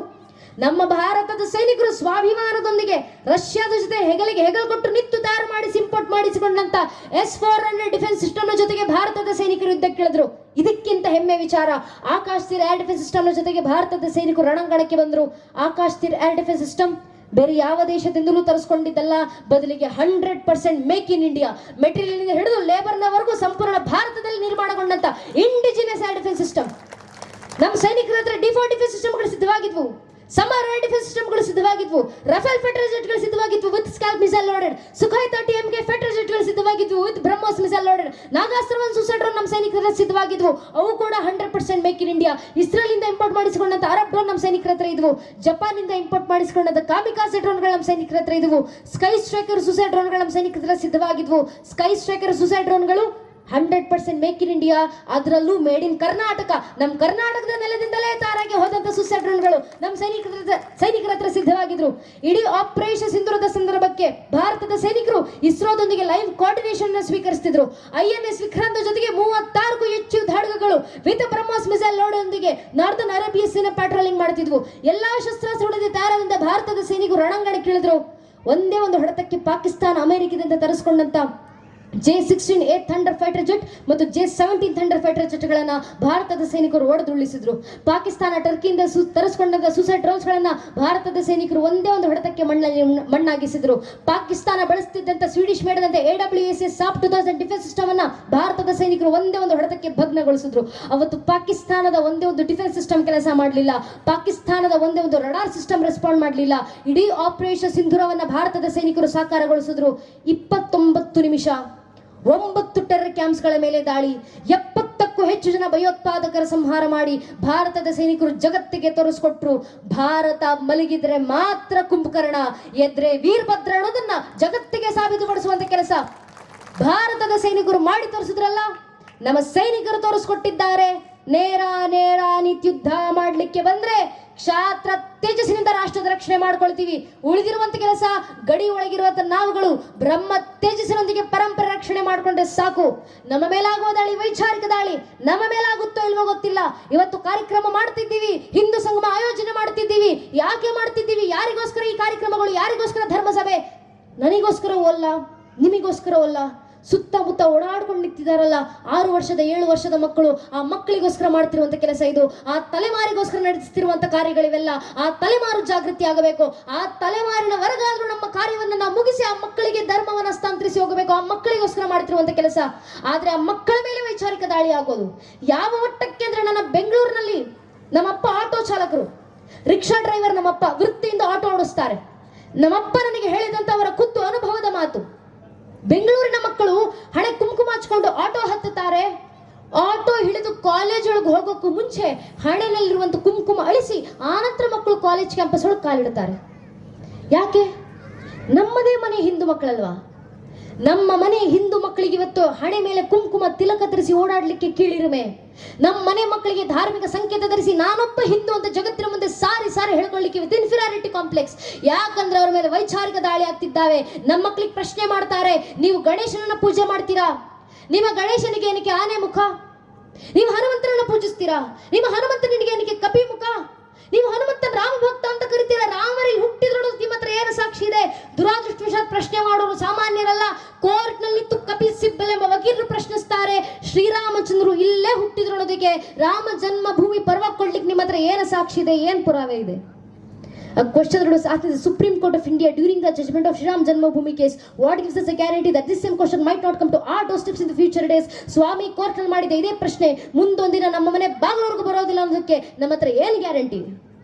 ನಮ್ಮ ಭಾರತದ ಸೈನಿಕರು ಸ್ವಾಭಿಮಾನದೊಂದಿಗೆ ರಷ್ಯಾದ ಜೊತೆ ಹೆಗಲಿಗೆ ಹೆಗಲು ಕೊಟ್ಟು ನಿಂತು ತಯಾರು ಮಾಡಿಸಿ ಇಂಪೋರ್ಟ್ ಮಾಡಿಸಿಕೊಂಡಂತ S-400 ಡಿಫೆನ್ಸ್ ಸಿಸ್ಟಮ್ ಜೊತೆಗೆ ಭಾರತದ ಸೈನಿಕರು ಯುದ್ಧಕ್ಕಿಳಿದ್ರು. ಇದಕ್ಕಿಂತ ಹೆಮ್ಮೆ ವಿಚಾರ, ಆಕಾಶ್ ತೀರ್ ಏರ್ ಡಿಫೆನ್ಸ್ ಸಿಸ್ಟಮ್ ಜೊತೆಗೆ ಭಾರತದ ಸೈನಿಕರು ರಣಾಂಗಣಕ್ಕೆ ಬಂದರು. ಆಕಾಶ್ ತೀರ್ ಏರ್ ಡಿಫೆನ್ಸ್ ಸಿಸ್ಟಮ್ ಬೇರೆ ಯಾವ ದೇಶದಿಂದಲೂ ತರಿಸ್ಕೊಂಡಿದ್ದಲ್ಲ, ಬದಲಿಗೆ 100% ಮೇಕ್ ಇನ್ ಇಂಡಿಯಾ, ಮೆಟೀರಿಯಲ್ ಹಿಡಿದು ಲೇಬರ್ನವರೆಗೂ ಸಂಪೂರ್ಣ ಭಾರತದಲ್ಲಿ ನಿರ್ಮಾಣಗೊಂಡಂತ ಇಂಡಿಜಿನಿಯಸ್ ಏರ್ ಡಿಫೆನ್ಸ್ ಸಿಸ್ಟಮ್. ನಮ್ಮ ಸೈನಿಕರ ಹತ್ರ D4 ಡಿಫೆನ್ಸ್ ಸಿಸ್ಟಮ್ಗಳು ಸಿದ್ಧವಾಗಿದ್ವು. ಸಮರ್ ಏರ್ ಡಿಫೆನ್ಸ್ ಸಿಸ್ಟಮ್ಗಳು ಸಿದ್ಧವಾಗಿದ್ವು. ರಫೇಲ್ ಫೈಟರ್ ಜೆಟ್ಗಳು ಸಿದ್ಧವಾಗಿದ್ವು ವಿತ್ ಸ್ಕ್ಯಾಲ್ಪ್ ಮಿಸೈಲ್ ಲೋಡೆಡ್. ಸುಖಾಯ್ 30MK ಫೈಟರ್ ಜೆಟ್ಗಳು ಸಿದ್ಧವಾಗಿದ್ವು with BrahMos missile loaded. Nagastra 1 suicide drone ನಮ್ಮ ಸೈನಿಕರ ಸಿದ್ಧವಾಗಿದ್ವು. ಅವು ಕೂಡ 100% ಮೇಕ್ ಇನ್ ಇಂಡಿಯಾ. ಇಸ್ರೇಲಿಂದ ಇಂಪೋರ್ಟ್ ಮಾಡಿಸಿಕೊಂಡಂತ ಅರಬ್ ಡ್ರೋನ್ ನಮ್ಮ ಸೈನಿಕರ ಹತ್ರ ಇದ್ವು. ಜಪಾನಿಂದ ಇಂಪೋರ್ಟ್ ಮಾಡಿಸಿಕೊಂಡಂತ ಕಾಮಿಕಾಜೆ ಡ್ರೋನ್ಗಳು ನಮ್ಮ ಸೈನಿಕರ ಹತ್ರ ಇದ್ವು. ಸ್ಕೈ ಸ್ಟ್ರೈಕರ್ ಸೂಸೈಡ್ ಡ್ರೋನ್ಗಳು ನಮ್ಮ ಸೈನಿಕರ ಹತ್ರ ಸಿದ್ಧವಾಗಿದ್ವು. ಸ್ಕೈ ಸ್ಟ್ರೈಕರ್ ಸೂಸೈಡ್ ಡ್ರೋನ್ಗಳು 100% ಮೇಕ್ ಇನ್ ಇಂಡಿಯಾ, ಅದರಲ್ಲೂ ಮೇಡ್ ಇನ್ ಕರ್ನಾಟಕ. ನಮ್ಮ ಕರ್ನಾಟಕದ ನೆಲದಿಂದಲೇ ತಯಾರಾಗಿ ಹೋದಂತ ಸೂಸೈಡ್ ಡ್ರೋನ್ಗಳು ನಮ್ಮ ಸೈನಿಕರ ಹತ್ರ ಸಿದ್ಧವಾಗಿದ್ರು. ಇಡೀ ಆಪರೇಷನ್ ಸಿಂಧೂರದ ಸಂದರ್ಭಕ್ಕೆ ಭಾರತದ ಸೈನಿಕರು ಇಸ್ರೋದೊಂದಿಗೆ ಲೈವ್ ಕೋಆರ್ಡಿನೇಷನ್ ಸ್ವೀಕರಿಸುತ್ತಿದ್ರು. INS ವಿಕ್ರಾಂತ್ ಜೊತೆಗೆ 36ಕ್ಕೂ ಹೆಚ್ಚು ಧಾಡುಗಳು ವಿತ್ ಬ್ರಹ್ಮೋಸ್ ಮಿಸೈಲ್ ಲೋಡ್ನೊಂದಿಗೆ ನಾರ್ದನ್ ಅರೇಬಿಯಾ ಸೇನೆ ಪ್ಯಾಟ್ರೋಲಿಂಗ್ ಮಾಡುತ್ತಿದ್ವು. ಎಲ್ಲಾ ಶಸ್ತ್ರಾಸ್ತ್ರಗಳೊಂದಿಗೆ ತಯಾರಾದಂತ ಭಾರತದ ಸೈನಿಕರು ರಣಾಂಗಣಕ್ಕೆ ಇಳಿದ್ರು. ಒಂದೇ ಒಂದು ಹೊಡೆತಕ್ಕೆ ಪಾಕಿಸ್ತಾನ ಅಮೆರಿಕದಿಂದ ತರಿಸಿಕೊಂಡಂತ J-16 8 ಥಂಡರ್ ಫೈಟರ್ ಜೆಟ್ ಮತ್ತು J-17 ಥಂಡರ್ ಫೈಟರ್ ಜೆಟ್ಗಳನ್ನು ಭಾರತದ ಸೈನಿಕರು ಹೊಡೆದುರುಳಿಸಿದ್ರು. ಪಾಕಿಸ್ತಾನ ಟರ್ಕಿಯಿಂದ ತರಿಸಿಕೊಂಡ ಸೂಸೈಡ್ ಡ್ರೋನ್ಸ್ಗಳನ್ನು ಭಾರತದ ಸೈನಿಕರು ಒಂದೇ ಒಂದು ಹೊಡೆತಕ್ಕೆ ಮಣ್ಣಾಗಿಸಿದ್ರು. ಪಾಕಿಸ್ತಾನ ಬಳಸುತ್ತಿದ್ದಂಥ ಸ್ವೀಡಿಷ್ ಮೇಡದಂತ AWACS SAP 2000 ಡಿಫೆನ್ಸ್ ಸಿಸ್ಟಮ್ ಅನ್ನ ಭಾರತದ ಸೈನಿಕರು ಒಂದೇ ಒಂದು ಹೊಡೆತಕ್ಕೆ ಭಗ್ನಗೊಳಿಸಿದ್ರು. ಅವತ್ತು ಪಾಕಿಸ್ತಾನದ ಒಂದೇ ಒಂದು ಡಿಫೆನ್ಸ್ ಸಿಸ್ಟಮ್ ಕೆಲಸ ಮಾಡಲಿಲ್ಲ, ಪಾಕಿಸ್ತಾನದ ಒಂದೇ ಒಂದು ರಡಾರ್ ಸಿಸ್ಟಮ್ ರೆಸ್ಪಾಂಡ್ ಮಾಡಲಿಲ್ಲ. ಇಡೀ ಆಪರೇಷನ್ ಸಿಂಧೂರವನ್ನ ಭಾರತದ ಸೈನಿಕರು ಸಾಕಾರಗೊಳಿಸಿದ್ರು. 29 ನಿಮಿಷ 9 ಟೆರರ್ ಕ್ಯಾಂಪ್ಸ್ಗಳ ಮೇಲೆ ದಾಳಿ, 70ಕ್ಕೂ ಹೆಚ್ಚು ಜನ ಭಯೋತ್ಪಾದಕರ ಸಂಹಾರ ಮಾಡಿ ಭಾರತದ ಸೈನಿಕರು ಜಗತ್ತಿಗೆ ತೋರಿಸ್ಕೊಟ್ರು. ಭಾರತ ಮಲಗಿದ್ರೆ ಮಾತ್ರ ಕುಂಭಕರ್ಣ, ಎದ್ರೆ ವೀರಭದ್ರ ಅನ್ನೋದನ್ನ ಜಗತ್ತಿಗೆ ಸಾಬೀತುಪಡಿಸುವಂತ ಕೆಲಸ ಭಾರತದ ಸೈನಿಕರು ಮಾಡಿ ತೋರಿಸಿದ್ರಲ್ಲ. ನಮ್ಮ ಸೈನಿಕರು ತೋರಿಸ್ಕೊಟ್ಟಿದ್ದಾರೆ. ನೇರ ನಿತ್ಯುದ್ಧ ಮಾಡ್ಲಿಕ್ಕೆ ಬಂದ್ರೆ ಕ್ಷಾತ್ರ ತೇಜಸ್ಸಿನಿಂದ ರಾಷ್ಟ್ರದ ರಕ್ಷಣೆ ಮಾಡ್ಕೊಳ್ತೀವಿ. ಉಳಿದಿರುವಂತ ಕೆಲಸ ಗಡಿ ಒಳಗಿರುವಂತ ನಾವುಗಳು ಬ್ರಹ್ಮ ತೇಜಸ್ಸಿನೊಂದಿಗೆ ಪರಂಪರೆ ರಕ್ಷಣೆ ಮಾಡ್ಕೊಂಡ್ರೆ ಸಾಕು. ನಮ್ಮ ಮೇಲಾಗುವ ದಾಳಿ ವೈಚಾರಿಕ ದಾಳಿ, ನಮ್ಮ ಮೇಲಾಗುತ್ತೋ ಇಲ್ವೋ ಗೊತ್ತಿಲ್ಲ. ಇವತ್ತು ಕಾರ್ಯಕ್ರಮ ಮಾಡ್ತಿದ್ದೀವಿ, ಹಿಂದೂ ಸಂಗಮ ಆಯೋಜನೆ ಮಾಡ್ತಿದ್ದೀವಿ. ಯಾಕೆ ಮಾಡ್ತಿದ್ದೀವಿ? ಯಾರಿಗೋಸ್ಕರ ಈ ಕಾರ್ಯಕ್ರಮಗಳು? ಯಾರಿಗೋಸ್ಕರ ಧರ್ಮಸಭೆ? ನನಗೋಸ್ಕರವೂ ಅಲ್ಲ, ನಿಮಗೋಸ್ಕರವೂ ಅಲ್ಲ. ಸುತ್ತಮುತ್ತ ಓಡಾಡ್ಕೊಂಡು ನಿಂತಿದ್ದಾರಲ್ಲ 6 ವರ್ಷದ 7 ವರ್ಷದ ಮಕ್ಕಳು, ಆ ಮಕ್ಕಳಿಗೋಸ್ಕರ ಮಾಡ್ತಿರುವಂತ ಕೆಲಸ ಇದು. ಆ ತಲೆಮಾರಿಗೋಸ್ಕರ ನಡೆಸ್ತಿರುವಂತ ಕಾರ್ಯಗಳಿವೆಲ್ಲ. ಆ ತಲೆಮಾರು ಜಾಗೃತಿ ಆಗಬೇಕು. ಆ ತಲೆಮಾರಿನ ಹೊರಗಾದ್ರೂ ನಮ್ಮ ಕಾರ್ಯವನ್ನು ನಾವು ಮುಗಿಸಿ ಆ ಮಕ್ಕಳಿಗೆ ಧರ್ಮವನ್ನು ಹಸ್ತಾಂತರಿಸಿ ಹೋಗಬೇಕು. ಆ ಮಕ್ಕಳಿಗೋಸ್ಕರ ಮಾಡ್ತಿರುವಂತ ಕೆಲಸ. ಆದ್ರೆ ಆ ಮಕ್ಕಳ ಮೇಲೆ ವೈಚಾರಿಕ ದಾಳಿ ಆಗೋದು ಯಾವ ಮಟ್ಟಕ್ಕೆ ಅಂದ್ರೆ, ನನ್ನ ಬೆಂಗಳೂರಿನಲ್ಲಿ ನಮ್ಮಪ್ಪ ಆಟೋ ಚಾಲಕರು, ರಿಕ್ಷಾ ಡ್ರೈವರ್. ನಮ್ಮಪ್ಪ ವೃತ್ತಿಯಿಂದ ಆಟೋ ಓಡಿಸ್ತಾರೆ. ನಮ್ಮಪ್ಪ ನನಗೆ ಹೇಳಿದಂತ ಅವರ ಖುದ್ದು ಅನುಭವದ ಮಾತು, ಬೆಂಗಳೂರಿನ ಮಕ್ಕಳು ಹಣೆ ಕುಂಕುಮ ಹಚ್ಕೊಂಡು ಆಟೋ ಹತ್ತುತ್ತಾರೆ. ಆಟೋ ಹಿಡಿದು ಕಾಲೇಜ್ ಒಳಗೆ ಹೋಗೋಕ್ಕೂ ಮುಂಚೆ ಹಣೆನಲ್ಲಿರುವಂತ ಕುಂಕುಮ ಅಳಿಸಿ ಆನಂತರ ಮಕ್ಕಳು ಕಾಲೇಜ್ ಕ್ಯಾಂಪಸ್ ಒಳಗೆ ಕಾಲಿಡುತ್ತಾರೆ. ಯಾಕೆ? ನಮ್ಮದೇ ಮನೆ ಹಿಂದೂ ಮಕ್ಕಳಲ್ವಾ? ನಮ್ಮ ಮನೆ ಹಿಂದೂ ಮಕ್ಕಳಿಗೆ ಇವತ್ತು ಹಣೆ ಮೇಲೆ ಕುಂಕುಮ ತಿಲಕ ಧರಿಸಿ ಓಡಾಡ್ಲಿಕ್ಕೆ ಕೀಳಿರುಮೆ. ನಮ್ಮ ಮನೆ ಮಕ್ಕಳಿಗೆ ಧಾರ್ಮಿಕ ಸಂಕೇತ ಧರಿಸಿ ನಾನೊಬ್ಬ ಹಿಂದೂ ಅಂತ ಜಗತ್ತಿನ ಮುಂದೆ ಸಾರಿ ಹೇಳ್ಕೊಳ್ಳಿಕ್ಕೆ ವಿತ್ ಇನ್ಫೀರಿಯಾರಿಟಿ ಕಾಂಪ್ಲೆಕ್ಸ್. ಯಾಕಂದ್ರೆ ಅವ್ರ ಮೇಲೆ ವೈಚಾರಿಕ ದಾಳಿ ಆಗ್ತಿದ್ದಾವೆ. ನಮ್ಮ ಮಕ್ಕಳಿಗೆ ಪ್ರಶ್ನೆ ಮಾಡ್ತಾರೆ, ನೀವು ಗಣೇಶನನ್ನ ಪೂಜೆ ಮಾಡ್ತೀರಾ? ನಿಮ್ಮ ಗಣೇಶನಿಗೆ ಏನಕ್ಕೆ ಆನೆ ಮುಖ? ನೀವು ಹನುಮಂತನನ್ನ ಪೂಜಿಸ್ತೀರಾ? ನಿಮ್ಮ ಹನುಮಂತನಿಗೆ ಏನಕ್ಕೆ ಕಪಿ ಮುಖ? ನೀವು ಹನುಮಂತನ ರಾಮ ಭಕ್ತ ಅಂತ ಕರಿತೀರಾ? ರಾಮರಿಗೆ ಹುಟ್ಟಿದ್ರು ನಿಮ್ಮ ಹತ್ರ ಏನು ಸಾಕ್ಷಿ ಇದೆ? ದುರಾದೃಷ್ಟವಶಾತ್ ಪ್ರಶ್ನೆ ಮಾಡೋರು ಸಾಮಾನ್ಯರಲ್ಲ. ಕೋರ್ಟ್ ನಲ್ಲಿ ಕಪಿಲ್ ಸಿಬ್ಬಲ್ ಎಂಬ ವಕೀಲರು ಪ್ರಶ್ನಿಸ್ತಾರೆ, ಶ್ರೀರಾಮಚಂದ್ರರು ಇಲ್ಲೇ ಹುಟ್ಟಿದ್ರು ಅನ್ನೋದಕ್ಕೆ ರಾಮ ಜನ್ಮಭೂಮಿ ಪರ್ವ ಕೊಡ್ಲಿಕ್ಕೆ ನಿಮ್ಮ ಹತ್ರ ಏನು ಸಾಕ್ಷಿ ಇದೆ? ಏನ್ ಪುರಾವೆ ಇದೆ? A question that was asked in the Supreme Court of India during the judgment of Sri Ram Janmabhoomi case. What gives us a guarantee that this same question might not come to our doorsteps in the future days? ಸ್ವಾಮಿ court ನಲ್ಲಿ ಮಾಡಿದ ಇದೇ ಪ್ರಶ್ನೆ ಮುಂದೊಂದಿನ ನಮ್ಮ ಮನೆ ಬಾಗಿಲವರೆಗೂ ಬರೋದಿಲ್ಲ ಅನ್ನೋದಕ್ಕೆ ನಮ್ಮ ಹತ್ರ ಏನು ಗ್ಯಾರಂಟಿ?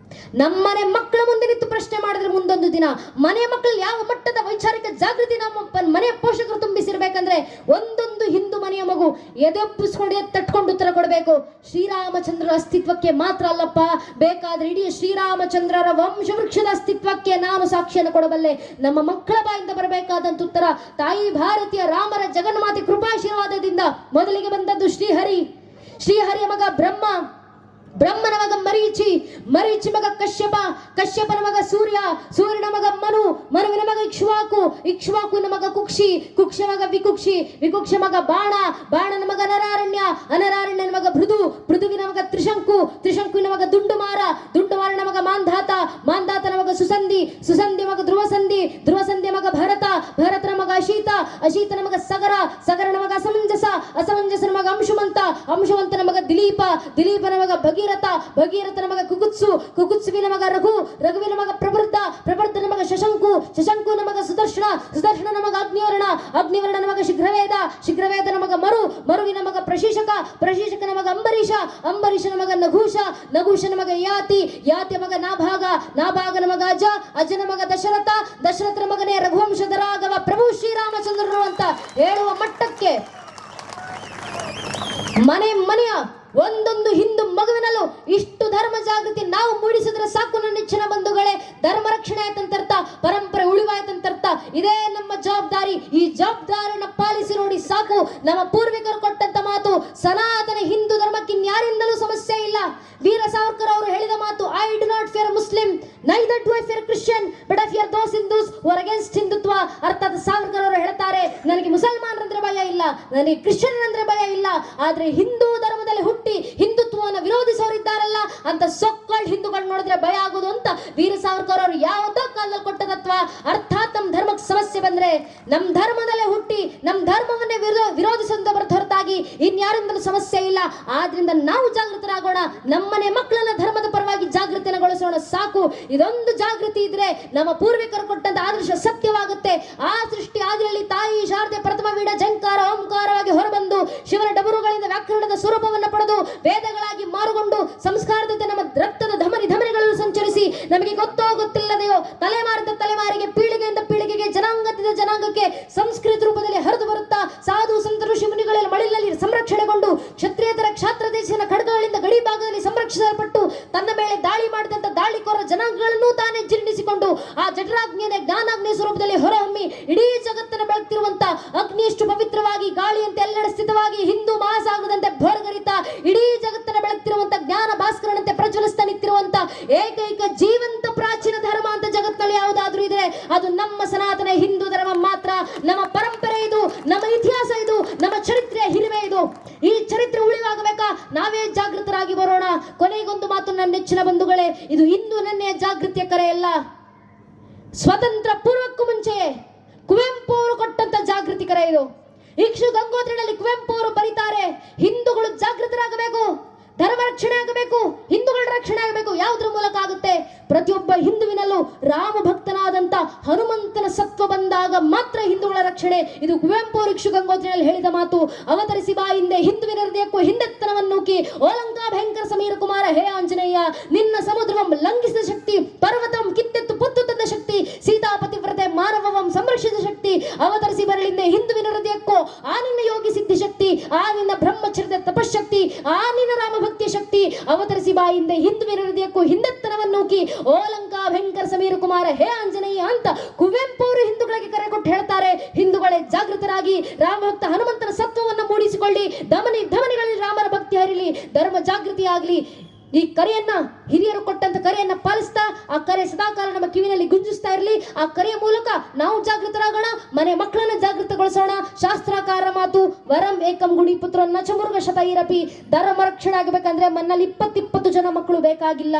ನಮ್ಮನೆ ಮಕ್ಕಳ ಮುಂದೆ ನಿಂತು ಪ್ರಶ್ನೆ ಮಾಡಿದ್ರೆ ಮುಂದೊಂದು ದಿನ ಮನೆ ಮಕ್ಕಳು ಯಾವ ಮಟ್ಟದ ವೈಚಾರಿಕ ಜಾಗೃತಿ ನಮ್ಮ ಮನೆಯ ಪೋಷಕರು ತುಂಬಿಸಿರ್ಬೇಕಂದ್ರೆ ಒಂದೊಂದು ಹಿಂದೂ ಮನೆಯ ಮಗು ಎದೆಪ್ಪಿಸ್ಕೊಂಡು ತಟ್ಕೊಂಡು ಉತ್ತರ ಕೊಡಬೇಕು. ಶ್ರೀರಾಮಚಂದ್ರರ ಅಸ್ತಿತ್ವಕ್ಕೆ ಮಾತ್ರ ಅಲ್ಲಪ್ಪ, ಬೇಕಾದ್ರೆ ಇಡೀ ಶ್ರೀರಾಮಚಂದ್ರರ ವಂಶವೃಕ್ಷದ ಅಸ್ತಿತ್ವಕ್ಕೆ ನಾನು ಸಾಕ್ಷಿಯನ್ನು ಕೊಡಬಲ್ಲೆ. ನಮ್ಮ ಮಕ್ಕಳ ಬಾಯಿಂದ ಬರಬೇಕಾದಂತ ಉತ್ತರ ತಾಯಿ ಭಾರತೀಯ ರಾಮರ ಜಗನ್ಮಾತೆ ಕೃಪಾಶೀರ್ವಾದದಿಂದ ಮೊದಲಿಗೆ ಬಂದದ್ದು ಶ್ರೀಹರಿ. ಶ್ರೀಹರಿಯ ಮಗ ಬ್ರಹ್ಮ, ಬ್ರಹ್ಮನ ಮಗ ಮರೀಚಿ, ಮರೀಚಿ ಮಗ ಕಶ್ಯಪ, ಕಶ್ಯಪನ ಮಗ ಸೂರ್ಯ, ಸೂರ್ಯನ ಮಗ ಮನು, ಮನುವಿನ ಮಗ ಇಕ್ಷ್ವಾಕು, ಇಕ್ಷ್ವಾಕುವಿನ ಮಗ ಕುಕ್ಷಿ, ಕುಕ್ಷ ಮಗ ವಿಕುಕ್ಷಿ, ವಿಕುಕ್ಷ ಮಗ ಬಾಣ, ಬಾಣನ ಮಗ ನರಾರಣ್ಯ, ಅನರಾರಣ್ಯನ ಮಗ ಭೃದು, ಭೃದುವಿನ ಮಗ ತ್ರಿಶಂಕು, ತ್ರಿಶಂಕುವಿನ ಮಗ ದುಂಡುಮಾರ, ದುಂಡುಮಾರನ ಮಗ ಮಾಂಧಾತ, ಮಾಂಧಾತನ ಮಗ ಸುಸಂಧಿ, ಸುಸಂಧಿ ಮಗ ಧ್ರುವಸಂಧಿ, ಧ್ರುವಸಂಧಿಯ ಮಗ ಭರತ, ಭರತನ ಮಗ ಅಶೀತ, ಅಶೀತನ ಮಗ ಸಗರ, ಸಗರನ ಮಗ ಅಸಮಂಜಸ, ಅಸಮಂಜಸನ ಮಗ ಅಂಶುಮಂತ, ಅಂಶುಮಂತನ ಮಗ ದಿಲೀಪ, ದಿಲೀಪನ ಮಗ ಭಗೀರಥ, ಭಗೀರಥನ ಮಗ ಕುಕುತ್ಸು, ಕುಕುತ್ಸುವಿನ ಮಗ ರಘು, ರಘುವಿನ ಮಗ ಪ್ರಬುದ್ಧ, ಪ್ರಬುದ್ಧನ ಮಗ ಶಶಂಕು, ಶಶಂಕುವಿನ ಮಗ ಸುದರ್ಶನ, ಸುದರ್ಶನನ ಮಗ ಅಗ್ನಿವರ್ಣ, ಅಗ್ನಿವರ್ಣನ ಮಗ ಶೀಘ್ರವೇದ, ಶೀಘ್ರವೇದನ ಮಗ ಮರು, ಮರುವಿನ ಮಗ ಪ್ರಶೀಷಕ, ಪ್ರಶೀಷಕನ ಮಗ ಅಂಬರೀಷ, ಅಂಬರೀಷನ ಮಗ ನಘೂಷ, ನಘೂಷನ ಮಗ ಯಾತಿ, ಯಾತಿಯ ಮಗ ನಾಭಾಗ, ನಾಭಾಗನ ಮಗ ಅಜ, ಅಜನ ಮಗ ದಶರಥ, ದಶರಥನ ಮಗನೇ ರಘುವಂಶದ ರಾಘವ ಪ್ರಭು ಶ್ರೀರಾಮಚಂದ್ರರು ಅಂತ ಹೇಳುವ ಮಟ್ಟಕ್ಕೆ ಮನೆಯ ಒಂದೊಂದು ಹಿಂದೂ ಮಗುವಿನಲ್ಲೂ ಇಷ್ಟು ಧರ್ಮ ಜಾಗೃತಿ ನಾವು ಮೂಡಿಸಿದ್ರೆ ಸಾಕು ನನ್ನ ನೆಚ್ಚಿನ ಬಂಧುಗಳೇ. ಧರ್ಮ ರಕ್ಷಣೆ ಆಯ್ತಂತರ್ಥ, ಪರಂಪರೆ ಉಳಿವಾಯ್ತಂತರ್ಥ. ಇದೇ ನಮ್ಮ ಜವಾಬ್ದಾರಿ. ಈ ಜವಾಬ್ದಾರಿಯನ್ನು ಪಾಲಿಸಿ ನೋಡಿ ಸಾಕು. ನಮ್ಮ ಪೂರ್ವಿಕರು ಕೊಟ್ಟಂತ ಮಾತು, ಸನಾತನ ಹಿಂದೂ ಧರ್ಮಕ್ಕೆ ಇನ್ಯಾರಿಂದಲೂ ಸಮಸ್ಯೆ ಇಲ್ಲ. ವೀರ ಸಾವರ್ಕರ್ ಅವರು ಹೇಳಿದ ಮಾತು, I do not fear Muslim, neither do I fear Christian, but I fear those Hindus who are against Hindutva. ಅರ್ಥಾತ್ ಸಾವರ್ಕರ್ ಅವರು ಹೇಳ್ತಾರೆ, ನನಗೆ ಮುಸಲ್ಮಾನರಂದ್ರೆ ಭಯ ಇಲ್ಲ, ನನಗೆ ಕ್ರಿಶ್ಚಿಯನ್ ಅಂದ್ರೆ ಭಯ ಇಲ್ಲ, ಆದ್ರೆ ಹಿಂದೂ ಧರ್ಮದಲ್ಲಿ ಹುಟ್ಟಿ ಹಿಂದುತ್ವವನ್ನು ವಿರೋಧಿಸೋರಿದ್ದಾರಲ್ಲ ಅಂತ ಸೊಕ್ಕಾಳ್ ಹಿಂದೂಗಳು ನೋಡಿದ್ರೆ ಭಯ ಆಗೋದು ಅಂತ ವೀರ ಸಾವರ್ಕರ್ ಅವರು ಯಾವುದೋ ಕಾಲದಲ್ಲಿ ಕೊಟ್ಟ ತತ್ವ. ಅರ್ಥಾತ್ ನಮ್ಮ ಧರ್ಮಕ್ಕೆ ಸಮಸ್ಯೆ ಬಂದ್ರೆ ನಮ್ಮ ಧರ್ಮದಲ್ಲೇ ಹುಟ್ಟಿ ನಮ್ಮ ಧರ್ಮವನ್ನೇ ವಿರೋಧಿಸುವಂತ ಹೊರತಾಗಿ ಇನ್ಯಾರಿಂದಲೂ ಸಮಸ್ಯೆ ಇಲ್ಲ. ಆದ್ರಿಂದ ನಾವು ಜಾಗೃತರಾಗೋಣ, ನಮ್ಮನೆ ಮಕ್ಕಳನ್ನ ಧರ್ಮದ ಪರವಾಗಿ ಜಾಗೃತಿಗೊಳಿಸೋಣ. ಸಾಕು, ಇದೊಂದು ಜಾಗೃತಿ ಇದ್ರೆ ನಮ್ಮ ಪೂರ್ವಿಕರು ಕೊಟ್ಟಂತ ಆದರ್ಶ ಸತ್ಯವಾಗುತ್ತೆ. ಆ ಸೃಷ್ಟಿ ಆದಿಯಲ್ಲಿ ತಾಯಿ ಶಾರದೆ ಪ್ರಥಮ ವೀಣ ಜಂಕಾರ ಓಂಕಾರವಾಗಿ ಹೊರಬಂದು ಶಿವನ ಡಮರುಗಳಿಂದ ವ್ಯಾಕರಣದ ಸ್ವರೂಪವನ್ನು ಪಡೆದು ವೇದಗಳಾಗಿ ಮಾರುಗೊಂಡು ಸಂಸ್ಕಾರದ ನಮ್ಮ ರಕ್ತದ ಧಮನಿಗಳಲ್ಲಿ ಸಂಚರಿಸಿ ನಮಗೆ ಗೊತ್ತೋ ಗೊತ್ತಿಲ್ಲದೆಯೋ ತಲೆಮಾರಿದ ತಲೆಮಾರಿಗೆ ಪೀಳಿಗೆಯಿಂದ ಪೀಳಿಗೆಗೆ ಜನಾಂಗದಿಂದ ಜನಾಂಗಕ್ಕೆ ಸಂಸ್ಕೃತ ರೂಪದಲ್ಲಿ ಹರಿದು ಬರುತ್ತಾ ಸಾಧು ಸಂತ ಋಷಿ ಮುನಿಗಳಲ್ಲಿ ಮಳಿಲಲ್ಲಿ ಸಂರಕ್ಷಣೆಗೊಂಡು ಕ್ಷತ್ರಿಯತರ ಕ್ಷಾತ್ರ ದೇಶದ ಖಡ್ಗಗಳಿಂದ ಗಡಿ ಭಾಗದಲ್ಲಿ ಸಂರಕ್ಷಿಸಲ್ಪಟ್ಟು ತನ್ನ ಮೇಲೆ ದಾಳಿ ಮಾಡಿದಂತ ದಾಳಿಕೋರ ಜನಾಂಗಗಳನ್ನು ತಾನೇ ಜೀರ್ಣಿಸಿಕೊಂಡು ಆ ಜಠರಾಗ್ನಿಯ ಜ್ಞಾನಾಗ್ನಿ ಸ್ವರೂಪದಲ್ಲಿ ಹೊರಹೊಮ್ಮಿ ಇಡೀ ಜಗತ್ತನ್ನು ಬೆಳಗ್ತಿರುವಂತ ಅಗ್ನಿಯಷ್ಟು ಪವಿತ್ರವಾಗಿ ಗಾಳಿಯಂತೆ ಎಲ್ಲೆಡೆ ಸ್ಥಿತವಾಗಿ ಹಿಂದೂ ಮಹಾಸಾಗರದಂತೆ ಭೋರ್ಗರಿತ ಇಡೀ ಜಗತ್ತನ್ನು ಬೆಳಗ್ತಿರುವಂತ ಜ್ಞಾನ ಭಾಸ್ಕರನಂತೆ ಪ್ರಜ್ವಲಿಸ್ತಾ ನಿಂತಿರುವಂತ ಏಕೈಕ ಜೀವಂತ ಪ್ರಾಚೀನ ಧರ್ಮ ಅಂತ ಜಗತ್ತಲ್ಲಿ ಯಾವುದಾದ್ರೂ ಇದ್ರೆ ಅದು ನಮ್ಮ ಸನಾತನ ಹಿಂದೂ ಧರ್ಮ ಮಾತ್ರ. ನಮ್ಮ ಪರಂಪರೆ ಇದು, ನಮ್ಮ ಇತಿಹಾಸ ಇದು, ನಮ್ಮ ಚರಿತ್ರೆಯ ಹಿರಿಮೆ ಇದು. ಈ ಚರಿತ್ರೆ ಉಳಿವಾಗಬೇಕಾ? ನಾವೇ ಜಾಗೃತರಾಗಿ ಬರೋಣ. ಕೊನೆಗೊಂದು ಮಾತು ನನ್ನ ನೆಚ್ಚಿನ ಬಂಧುಗಳೇ, ಇದು ಇಂದು ನನ್ನೆಯ ಜಾಗೃತಿಯ ಕರೆಯಲ್ಲ. ಸ್ವತಂತ್ರ ಪೂರ್ವಕ್ಕೂ ಮುಂಚೆ ಕುವೆಂಪು ಅವರು ಕೊಟ್ಟಂತ ಜಾಗೃತಿ ಕರೆ ಇದು. ಇಕ್ಷು ಗಂಗೋತ್ರಿನಲ್ಲಿ ಕುವೆಂಪು ಅವರು ಬರೀತಾರೆ, ಹಿಂದೂಗಳು ಜಾಗೃತರಾಗಬೇಕು, ಧರ್ಮ ರಕ್ಷಣೆ ಆಗಬೇಕು, ಹಿಂದೂಗಳ ರಕ್ಷಣೆ ಆಗಬೇಕು. ಯಾವುದ್ರ ಮೂಲಕ ಆಗುತ್ತೆ? ಪ್ರತಿಯೊಬ್ಬ ಹಿಂದುವಿನಲ್ಲೂ ರಾಮ ಭಕ್ತನಾದಂತ ಹನುಮಂತನ ಸತ್ವ ಬಂದಾಗ ಮಾತ್ರ ಹಿಂದೂಗಳ ರಕ್ಷಣೆ. ಇದು ಕುವೆಂಪು ಅವರು ಇಕ್ಷು ಗಂಗೋತ್ರಿಯಲ್ಲಿ ಹೇಳಿದ ಮಾತು. ಅವತರಿಸಿ ಬಾ ಹಿಂದೆ ಹಿಂದುವಿನ ಹೃದಯಕ್ಕೂ ಹಿಂದೆತ್ತನವನ್ನೂಕಿ ಓಲಂಕಾ ಭಯಂಕರ ಸಮೀರ ಕುಮಾರ ಹೇ ಆಂಜನೇಯ, ನಿನ್ನ ಸಮುದ್ರವಂ ಲಂಘಿಸಿದ ಶಕ್ತಿ, ಪರ್ವತಂ ಕಿತ್ತೆತ್ತು ಪೊತ್ತು ತಂದ ಶಕ್ತಿ, ಸೀತಾಪತಿವ್ರತೆ ಮಾನವವಂ ಸಂರಕ್ಷಿಸಿದ ಶಕ್ತಿ, ಅವತರಿಸಿ ಬರಲಿಂದೆ ಹಿಂದುವಿನ ಹೃದಯಕ್ಕೂ ಆ ನಿನ್ನ ಯೋಗಿ ಸಿದ್ಧಿ ಶಕ್ತಿ, ಆ ನಿನ್ನ ಬ್ರಹ್ಮಚರ್ಯದ ತಪಶಕ್ತಿ, ಆ ನಿನ್ನ ರಾಮಭಕ್ತಿಯ ಶಕ್ತಿ, ಅವತರಿಸಿ ಬಾ ಹಿಂದೆ ಹಿಂದುವಿನ ಹೃದಯಕ್ಕೂ ಹಿಂದೆತ್ತನವನ್ನೂಕಿ ಓಲಂಕಾ ಭಯಂಕರ ಸಮೀರ ಕುಮಾರ ಹೇ ಆಂಜನೇಯ ಅಂತ ಕುವೆಂಪು ಅವರು ಹಿಂದೂಗಳಿಗೆ ಕರೆ ಕೊಟ್ಟು ಹೇಳ್ತಾರೆ. ಹಿಂದೂಗಳೇ ಜಾಗೃತರಾಗಿ ರಾಮಭಕ್ತ ಹನುಮಂತನ ಸತ್ವವನ್ನು ಮೂಡಿಸಿಕೊಳ್ಳಿ, ಧಮನಿಗಳಲ್ಲಿ ರಾಮನ ಭಕ್ತಿ ಹರಿಲಿ, ಧರ್ಮ ಜಾಗೃತಿ ಆಗಲಿ. ಈ ಕರೆಯನ್ನ ಹಿರಿಯರು ಕೊಟ್ಟಂತ ಕರೆಯನ್ನ ಪಾಲಿಸ್ತಾ ಆ ಕರೆ ಸದಾಕಾಲ ನಮ್ಮ ಕಿವಿನಲ್ಲಿ ಗುಂಜಿಸ್ತಾ ಇರಲಿ. ಆ ಕರೆಯ ಮೂಲಕ ನಾವು ಜಾಗೃತರಾಗೋಣ, ಮನೆ ಮಕ್ಕಳನ್ನ ಜಾಗೃತಗೊಳಿಸೋಣ. ಶಾಸ್ತ್ರಕಾರ ಮಾತು ವರಂ ಏಕಂ ಗುಣಿ ಪುತ್ರ ನಚಮುರ್ಗ ಶತೈರಪಿ. ಧರ್ಮ ರಕ್ಷಣೆ ಆಗಬೇಕಂದ್ರೆ ಮನ್ನಲ್ಲಿ 20 ಜನ ಮಕ್ಕಳು ಬೇಕಾಗಿಲ್ಲ.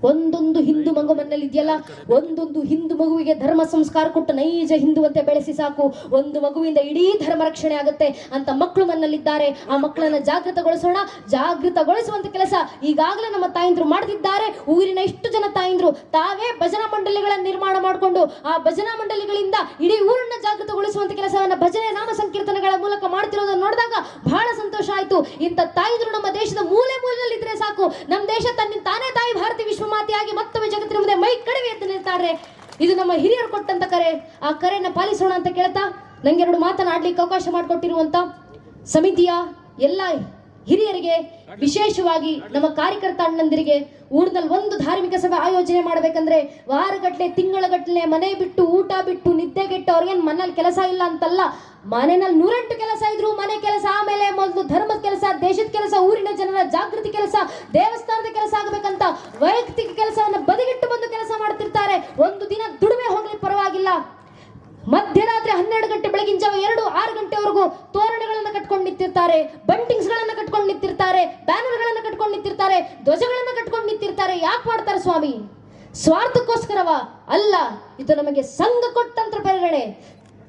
ಒಂದೊಂದು ಹಿಂದೂ ಮಗು ಮನೆಯಲ್ಲಿ ಇದೆಯಲ್ಲ, ಒಂದೊಂದು ಹಿಂದೂ ಮಗುವಿಗೆ ಧರ್ಮ ಸಂಸ್ಕಾರ ಕೊಟ್ಟು ನೈಜ ಹಿಂದುವಂತೆ ಬೆಳೆಸಿ ಸಾಕು. ಒಂದು ಮಗುವಿಂದ ಇಡೀ ಧರ್ಮ ರಕ್ಷಣೆ ಆಗುತ್ತೆ ಅಂತ ಮಕ್ಕಳು ಮನಲ್ಲಿದ್ದಾರೆ. ಆ ಮಕ್ಕಳನ್ನ ಜಾಗೃತಗೊಳಿಸೋಣ. ಜಾಗೃತಗೊಳಿಸುವಂತ ಕೆಲಸ ಈಗಾಗಲೇ ನಮ್ಮ ತಾಯಂದ್ರು ಮಾಡ್ತಿದ್ದಾರೆ. ಊರಿನ ಇಷ್ಟು ಜನ ತಾಯಂದ್ರು ತಾವೇ ಭಜನಾ ಮಂಡಳಿಗಳನ್ನ ನಿರ್ಮಾಣ ಮಾಡಿಕೊಂಡು ಆ ಭಜನಾ ಮಂಡಳಿಗಳಿಂದ ಇಡೀ ಊರನ್ನ ಜಾಗೃತಗೊಳಿಸುವಂತ ಕೆಲಸವನ್ನ ಭಜನೆ ನಾಮ ಸಂಕೀರ್ತನೆಗಳ ಮೂಲಕ ಮಾಡ್ತಿರೋದನ್ನ ನೋಡಿದಾಗ ಬಹಳ ಸಂತೋಷ ಆಯ್ತು. ಇಂಥ ತಾಯಂದ್ರು ನಮ್ಮ ದೇಶದ ಮೂಲೆ ಮೂಲೆಯಲ್ಲಿ ಇದ್ರೆ ಸಾಕು, ನಮ್ಮ ದೇಶ ತಾನೇ ತಾಯಿ ಭಾರತಿ ವಿಶ್ವಮಾತೆಯಾಗಿ ಮತ್ತೊಮ್ಮೆ ಜಗತ್ತಿನ ಮುಂದೆ ಮೈ ಕಡಿಮೆ ಎದ್ದು ನಿಲ್ತಾರೆ. ಇದು ನಮ್ಮ ಹಿರಿಯರು ಕೊಟ್ಟಂತ ಕರೆ. ಆ ಕರೆಯನ್ನ ಪಾಲಿಸೋಣ ಅಂತ ಕೇಳ್ತಾ ನಂಗೆ 2 ಮಾತನಾಡ್ಲಿಕ್ಕೆ ಅವಕಾಶ ಮಾಡಿಕೊಟ್ಟಿರುವಂತ ಸಮಿತಿಯ ಎಲ್ಲ ಹಿರಿಯರಿಗೆ, ವಿಶೇಷವಾಗಿ ನಮ್ಮ ಕಾರ್ಯಕರ್ತ ಅಣ್ಣಂದಿರಿಗೆ, ಊರಿನಲ್ಲಿ ಒಂದು ಧಾರ್ಮಿಕ ಸಭೆ ಆಯೋಜನೆ ಮಾಡಬೇಕಂದ್ರೆ ವಾರಗಟ್ಲೆ ತಿಂಗಳಗಟ್ಲೆ ಮನೆ ಬಿಟ್ಟು ಊಟ ಬಿಟ್ಟು ನಿದ್ದೆಗೆಟ್ಟು ಅವ್ರಿಗೇನು ಮನೇಲಿ ಕೆಲಸ ಇಲ್ಲ ಅಂತಲ್ಲ. ಮನೆಯಲ್ಲಿ 108 ಕೆಲಸ ಇದ್ರು, ಮನೆ ಕೆಲಸ, ಆಮೇಲೆ ಮೊದಲು ಧರ್ಮದ ಕೆಲಸ, ದೇಶದ ಕೆಲಸ, ಊರಿನ ಜನರ ಜಾಗೃತಿ ಕೆಲಸ, ದೇವಸ್ಥಾನದ ಕೆಲಸ ಆಗಬೇಕಂತ ವೈಯಕ್ತಿಕ ಕೆಲಸವನ್ನ ಬದಿಗಿಟ್ಟು ಬಂದು ಕೆಲಸ ಮಾಡ್ತಿರ್ತಾರೆ. ಒಂದು ದಿನ ದುಡಿಮೆ ಹೋಗ್ಲಿ ಪರವಾಗಿಲ್ಲ, ಮಧ್ಯರಾತ್ರಿ 12 ಗಂಟೆ ಬೆಳಗಿನ ಜಾವ 2-6 ಗಂಟೆವರೆಗೂ ತೋರಣಗಳನ್ನ ಕಟ್ಕೊಂಡು ನಿಂತಿರ್ತಾರೆ, ಬಂಟಿಂಗ್ಸ್ ಗಳನ್ನ ಕಟ್ಕೊಂಡು ನಿಂತಿರ್ತಾರೆ, ಬ್ಯಾನರ್ ಗಳನ್ನ ಕಟ್ಕೊಂಡು ನಿಂತಿರ್ತಾರೆ, ಧ್ವಜಗಳನ್ನ ಕಟ್ಕೊಂಡು ನಿಂತಿರ್ತಾರೆ. ಯಾಕೆ ಮಾಡ್ತಾರೆ ಸ್ವಾಮಿ? ಸ್ವಾರ್ಥಕ್ಕೋಸ್ಕರವ ಅಲ್ಲ, ಇದು ನಮಗೆ ಸಂಘ ಕೊಟ್ಟಂತ ಪ್ರೇರಣೆ.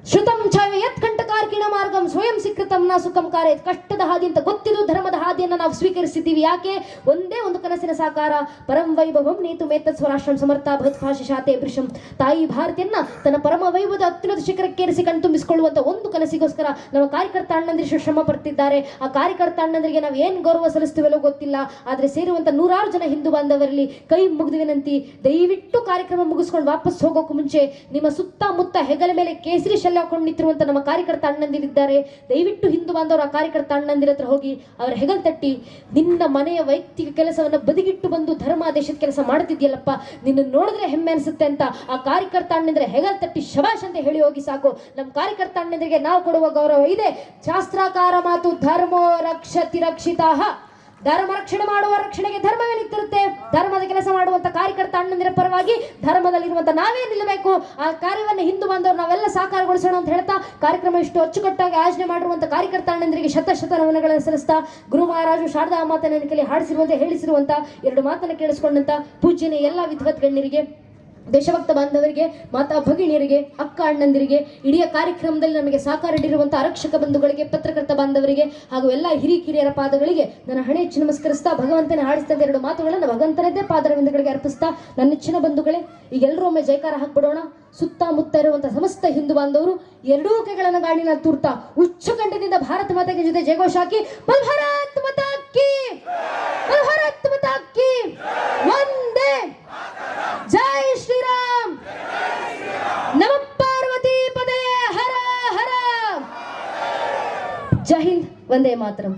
ಶ್ರುತಂ ಛಾಯ ಯತ್ಕಂಠಕಾರ್ಕಿಣ ಮಾರ್ಗಂ ಸ್ವಯಂ ಸಿಕೃತಂ ನ ಸುಖಂ ಕಾರ್ಯ. ಕಷ್ಟದ ಹಾದಿ ಅಂತ ಗೊತ್ತಿದ್ದು ಧರ್ಮದ ಹಾದಿಯನ್ನು ನಾವು ಸ್ವೀಕರಿಸಿದ್ದೀವಿ. ಯಾಕೆ? ಒಂದೇ ಒಂದು ಕನಸಿನ ಸಾಕಾರ. ಪರಂ ವೈಭವಂ ನೇತು ಮೇತತ್ ಸ್ವರಾಷ್ಟ್ರಂ ಸಮರ್ಥ ಭಗತ್ಭಾಷೆ ಶಾತೆ ಪೃಷಂ. ತಾಯಿ ಭಾರತಿಯನ್ನ ತನ್ನ ಪರಮ ವೈಭವದ ಅತ್ಯುನ್ನತ ಶಿಖರಕ್ಕೇರಿಸಿ ಕಣ್ತುಂಬಿಸಿಕೊಳ್ಳುವಂತ ಒಂದು ಕನಸಿಗೋಸ್ಕರ ನಮ್ಮ ಕಾರ್ಯಕರ್ತ ಅಣ್ಣಂದಿರು ಶ್ರಮ ಪಡ್ತಿದ್ದಾರೆ. ಆ ಕಾರ್ಯಕರ್ತ ಅಣ್ಣಂದರಿಗೆ ನಾವು ಏನ್ ಗೌರವ ಸಲ್ಲಿಸ್ತೀವಲ್ಲೋ ಗೊತ್ತಿಲ್ಲ, ಆದ್ರೆ ಸೇರುವಂತ 100 ಜನ ಹಿಂದೂ ಬಾಂಧವರಲ್ಲಿ ಕೈ ಮುಗಿದು ವಿನಂತಿ, ದಯವಿಟ್ಟು ಕಾರ್ಯಕ್ರಮ ಮುಗಿಸ್ಕೊಂಡು ವಾಪಸ್ ಹೋಗೋಕು ಮುಂಚೆ ನಿಮ್ಮ ಸುತ್ತಮುತ್ತ ಹೆಗಲ ಮೇಲೆ ಕೇಸರಿ ಹಾಕೊಂಡು ನಿಂತಿರುವಂತ ನಮ್ಮ ಕಾರ್ಯಕರ್ತ ಅಣ್ಣಂದಿರಿದ್ದಾರೆ. ದಯವಿಟ್ಟು ಹಿಂದೂ ಬಾಂಧವರು ಆ ಕಾರ್ಯಕರ್ತ ಅಣ್ಣಂದಿರ ಹತ್ರ ಹೋಗಿ ಅವರ ಹೆಗಲ್ ತಟ್ಟಿ, ನಿನ್ನ ಮನೆಯ ವೈಯಕ್ತಿಕ ಕೆಲಸವನ್ನ ಬದಿಗಿಟ್ಟು ಬಂದು ಧರ್ಮ ದೇಶದ ಕೆಲಸ ಮಾಡ್ತಿದ್ಯಲ್ಲಪ್ಪ, ನಿನ್ನ ನೋಡಿದ್ರೆ ಹೆಮ್ಮೆ ಅನ್ಸುತ್ತೆ ಅಂತ ಆ ಕಾರ್ಯಕರ್ತ ಅಣ್ಣಂದ್ರೆ ಹೆಗಲ್ ತಟ್ಟಿ ಶಬಾಷ್ ಅಂತ ಹೇಳಿ ಹೋಗಿ ಸಾಕು. ನಮ್ಮ ಕಾರ್ಯಕರ್ತ ಅಣ್ಣಂದಿರಿಗೆ ನಾವು ಕೊಡುವ ಗೌರವ ಇದೆ. ಶಾಸ್ತ್ರಾಕಾರ ಮಾತು ಧರ್ಮೋ ರಕ್ಷತಿ ರಕ್ಷಿತಾಃ. ಧರ್ಮ ರಕ್ಷಣೆ ಮಾಡುವ ರಕ್ಷಣೆಗೆ ಧರ್ಮವೇ ನಿಂತಿರುತ್ತೆ. ಧರ್ಮದ ಕೆಲಸ ಮಾಡುವಂತ ಕಾರ್ಯಕರ್ತ ಅಣ್ಣಂದಿರ ಪರವಾಗಿ ಧರ್ಮದಲ್ಲಿರುವಂತ ನಾವೇ ನಿಲ್ಲಬೇಕು. ಆ ಕಾರ್ಯವನ್ನು ಹಿಂದೂ ಬಾಂಧವರು ನಾವೆಲ್ಲ ಸಾಕಾರಗೊಳಿಸೋಣ ಅಂತ ಹೇಳ್ತಾ ಕಾರ್ಯಕ್ರಮ ಇಷ್ಟು ಅಚ್ಚುಕಟ್ಟಾಗಿ ಆಯೋಜನೆ ಮಾಡಿರುವಂತ ಕಾರ್ಯಕರ್ತ ಅಣ್ಣಂದಿರಿಗೆ ಶತ ನಮನಗಳನ್ನು ಸಲ್ಲಿಸ್ತಾ ಗುರು ಮಹಾರಾಜು ಶಾರದಾ ಮಾತನ ನೆನಕಲಿ ಹಾಡಿಸಿರುವಂತೆ ಹೇಳಿಸಿರುವಂತ 2 ಮಾತನ್ನು ಕೇಳಿಸಿಕೊಂಡಂತ ಪೂಜ್ಯನ ಎಲ್ಲ ವಿದ್ವತ್ ಗಣ್ಯರಿಗೆ ದೇಶಭಕ್ತ ಬಾಂಧವರಿಗೆ, ಮಾತಾ ಭಗಿಣಿಯರಿಗೆ, ಅಕ್ಕ ಅಣ್ಣಂದಿರಿಗೆ, ಇಡೀ ಕಾರ್ಯಕ್ರಮದಲ್ಲಿ ನಮಗೆ ಸಹಕಾರ ನೀಡಿರುವಂತಹ ಆರಕ್ಷಕ ಬಂಧುಗಳಿಗೆ, ಪತ್ರಕರ್ತ ಬಾಂಧವರಿಗೆ ಹಾಗೂ ಎಲ್ಲ ಹಿರಿಕಿರಿಯರ ಪಾದಗಳಿಗೆ ನನ್ನ ಹಣೆ ಹೆಚ್ಚು ನಮಸ್ಕರಿಸ್ತಾ ಭಗವಂತನ ಹಾಡಿಸಿದ ಎರಡು ಮಾತುಗಳನ್ನು ಭಗವಂತನದ್ದೇ ಪಾದರವಿಂದಗಳಿಗೆ ಅರ್ಪಿಸ್ತಾ, ನನ್ನ ನೆಚ್ಚಿನ ಬಂಧುಗಳೇ, ಈಗ ಎಲ್ಲರೂ ಒಮ್ಮೆ ಜೈಕಾರ ಹಾಕ್ಬಿಡೋಣ. ಸುತ್ತಮುತ್ತ ಇರುವಂತಹ ಸಮಸ್ತ ಹಿಂದೂ ಬಾಂಧವರು ಎರಡೂ ಕೈಗಳನ್ನು ಗಾಳಿನ ತೂರ್ತಾ ಉಚ್ಚಕಂಠದಿಂದ ಭಾರತ ಮಾತೆಗೆ ಜೊತೆ ಜಯಘೋಷ ಹಾಕಿ ಬಲ್ ಭಾರತ್ ಮಾತಾ ಕಿ, ಬಲ್ ಭಾರತ್ ಮಾತಾ ಕಿ, ವಂದೇ ಜೈ ಶ್ರೀರಾಮ್, ನಮ ಪಾರ್ವತಿ ಪದಯೇ ಹರ ಹರ. ಜೈ ಹಿಂದ್, ವಂದೇ ಮಾತರಂ.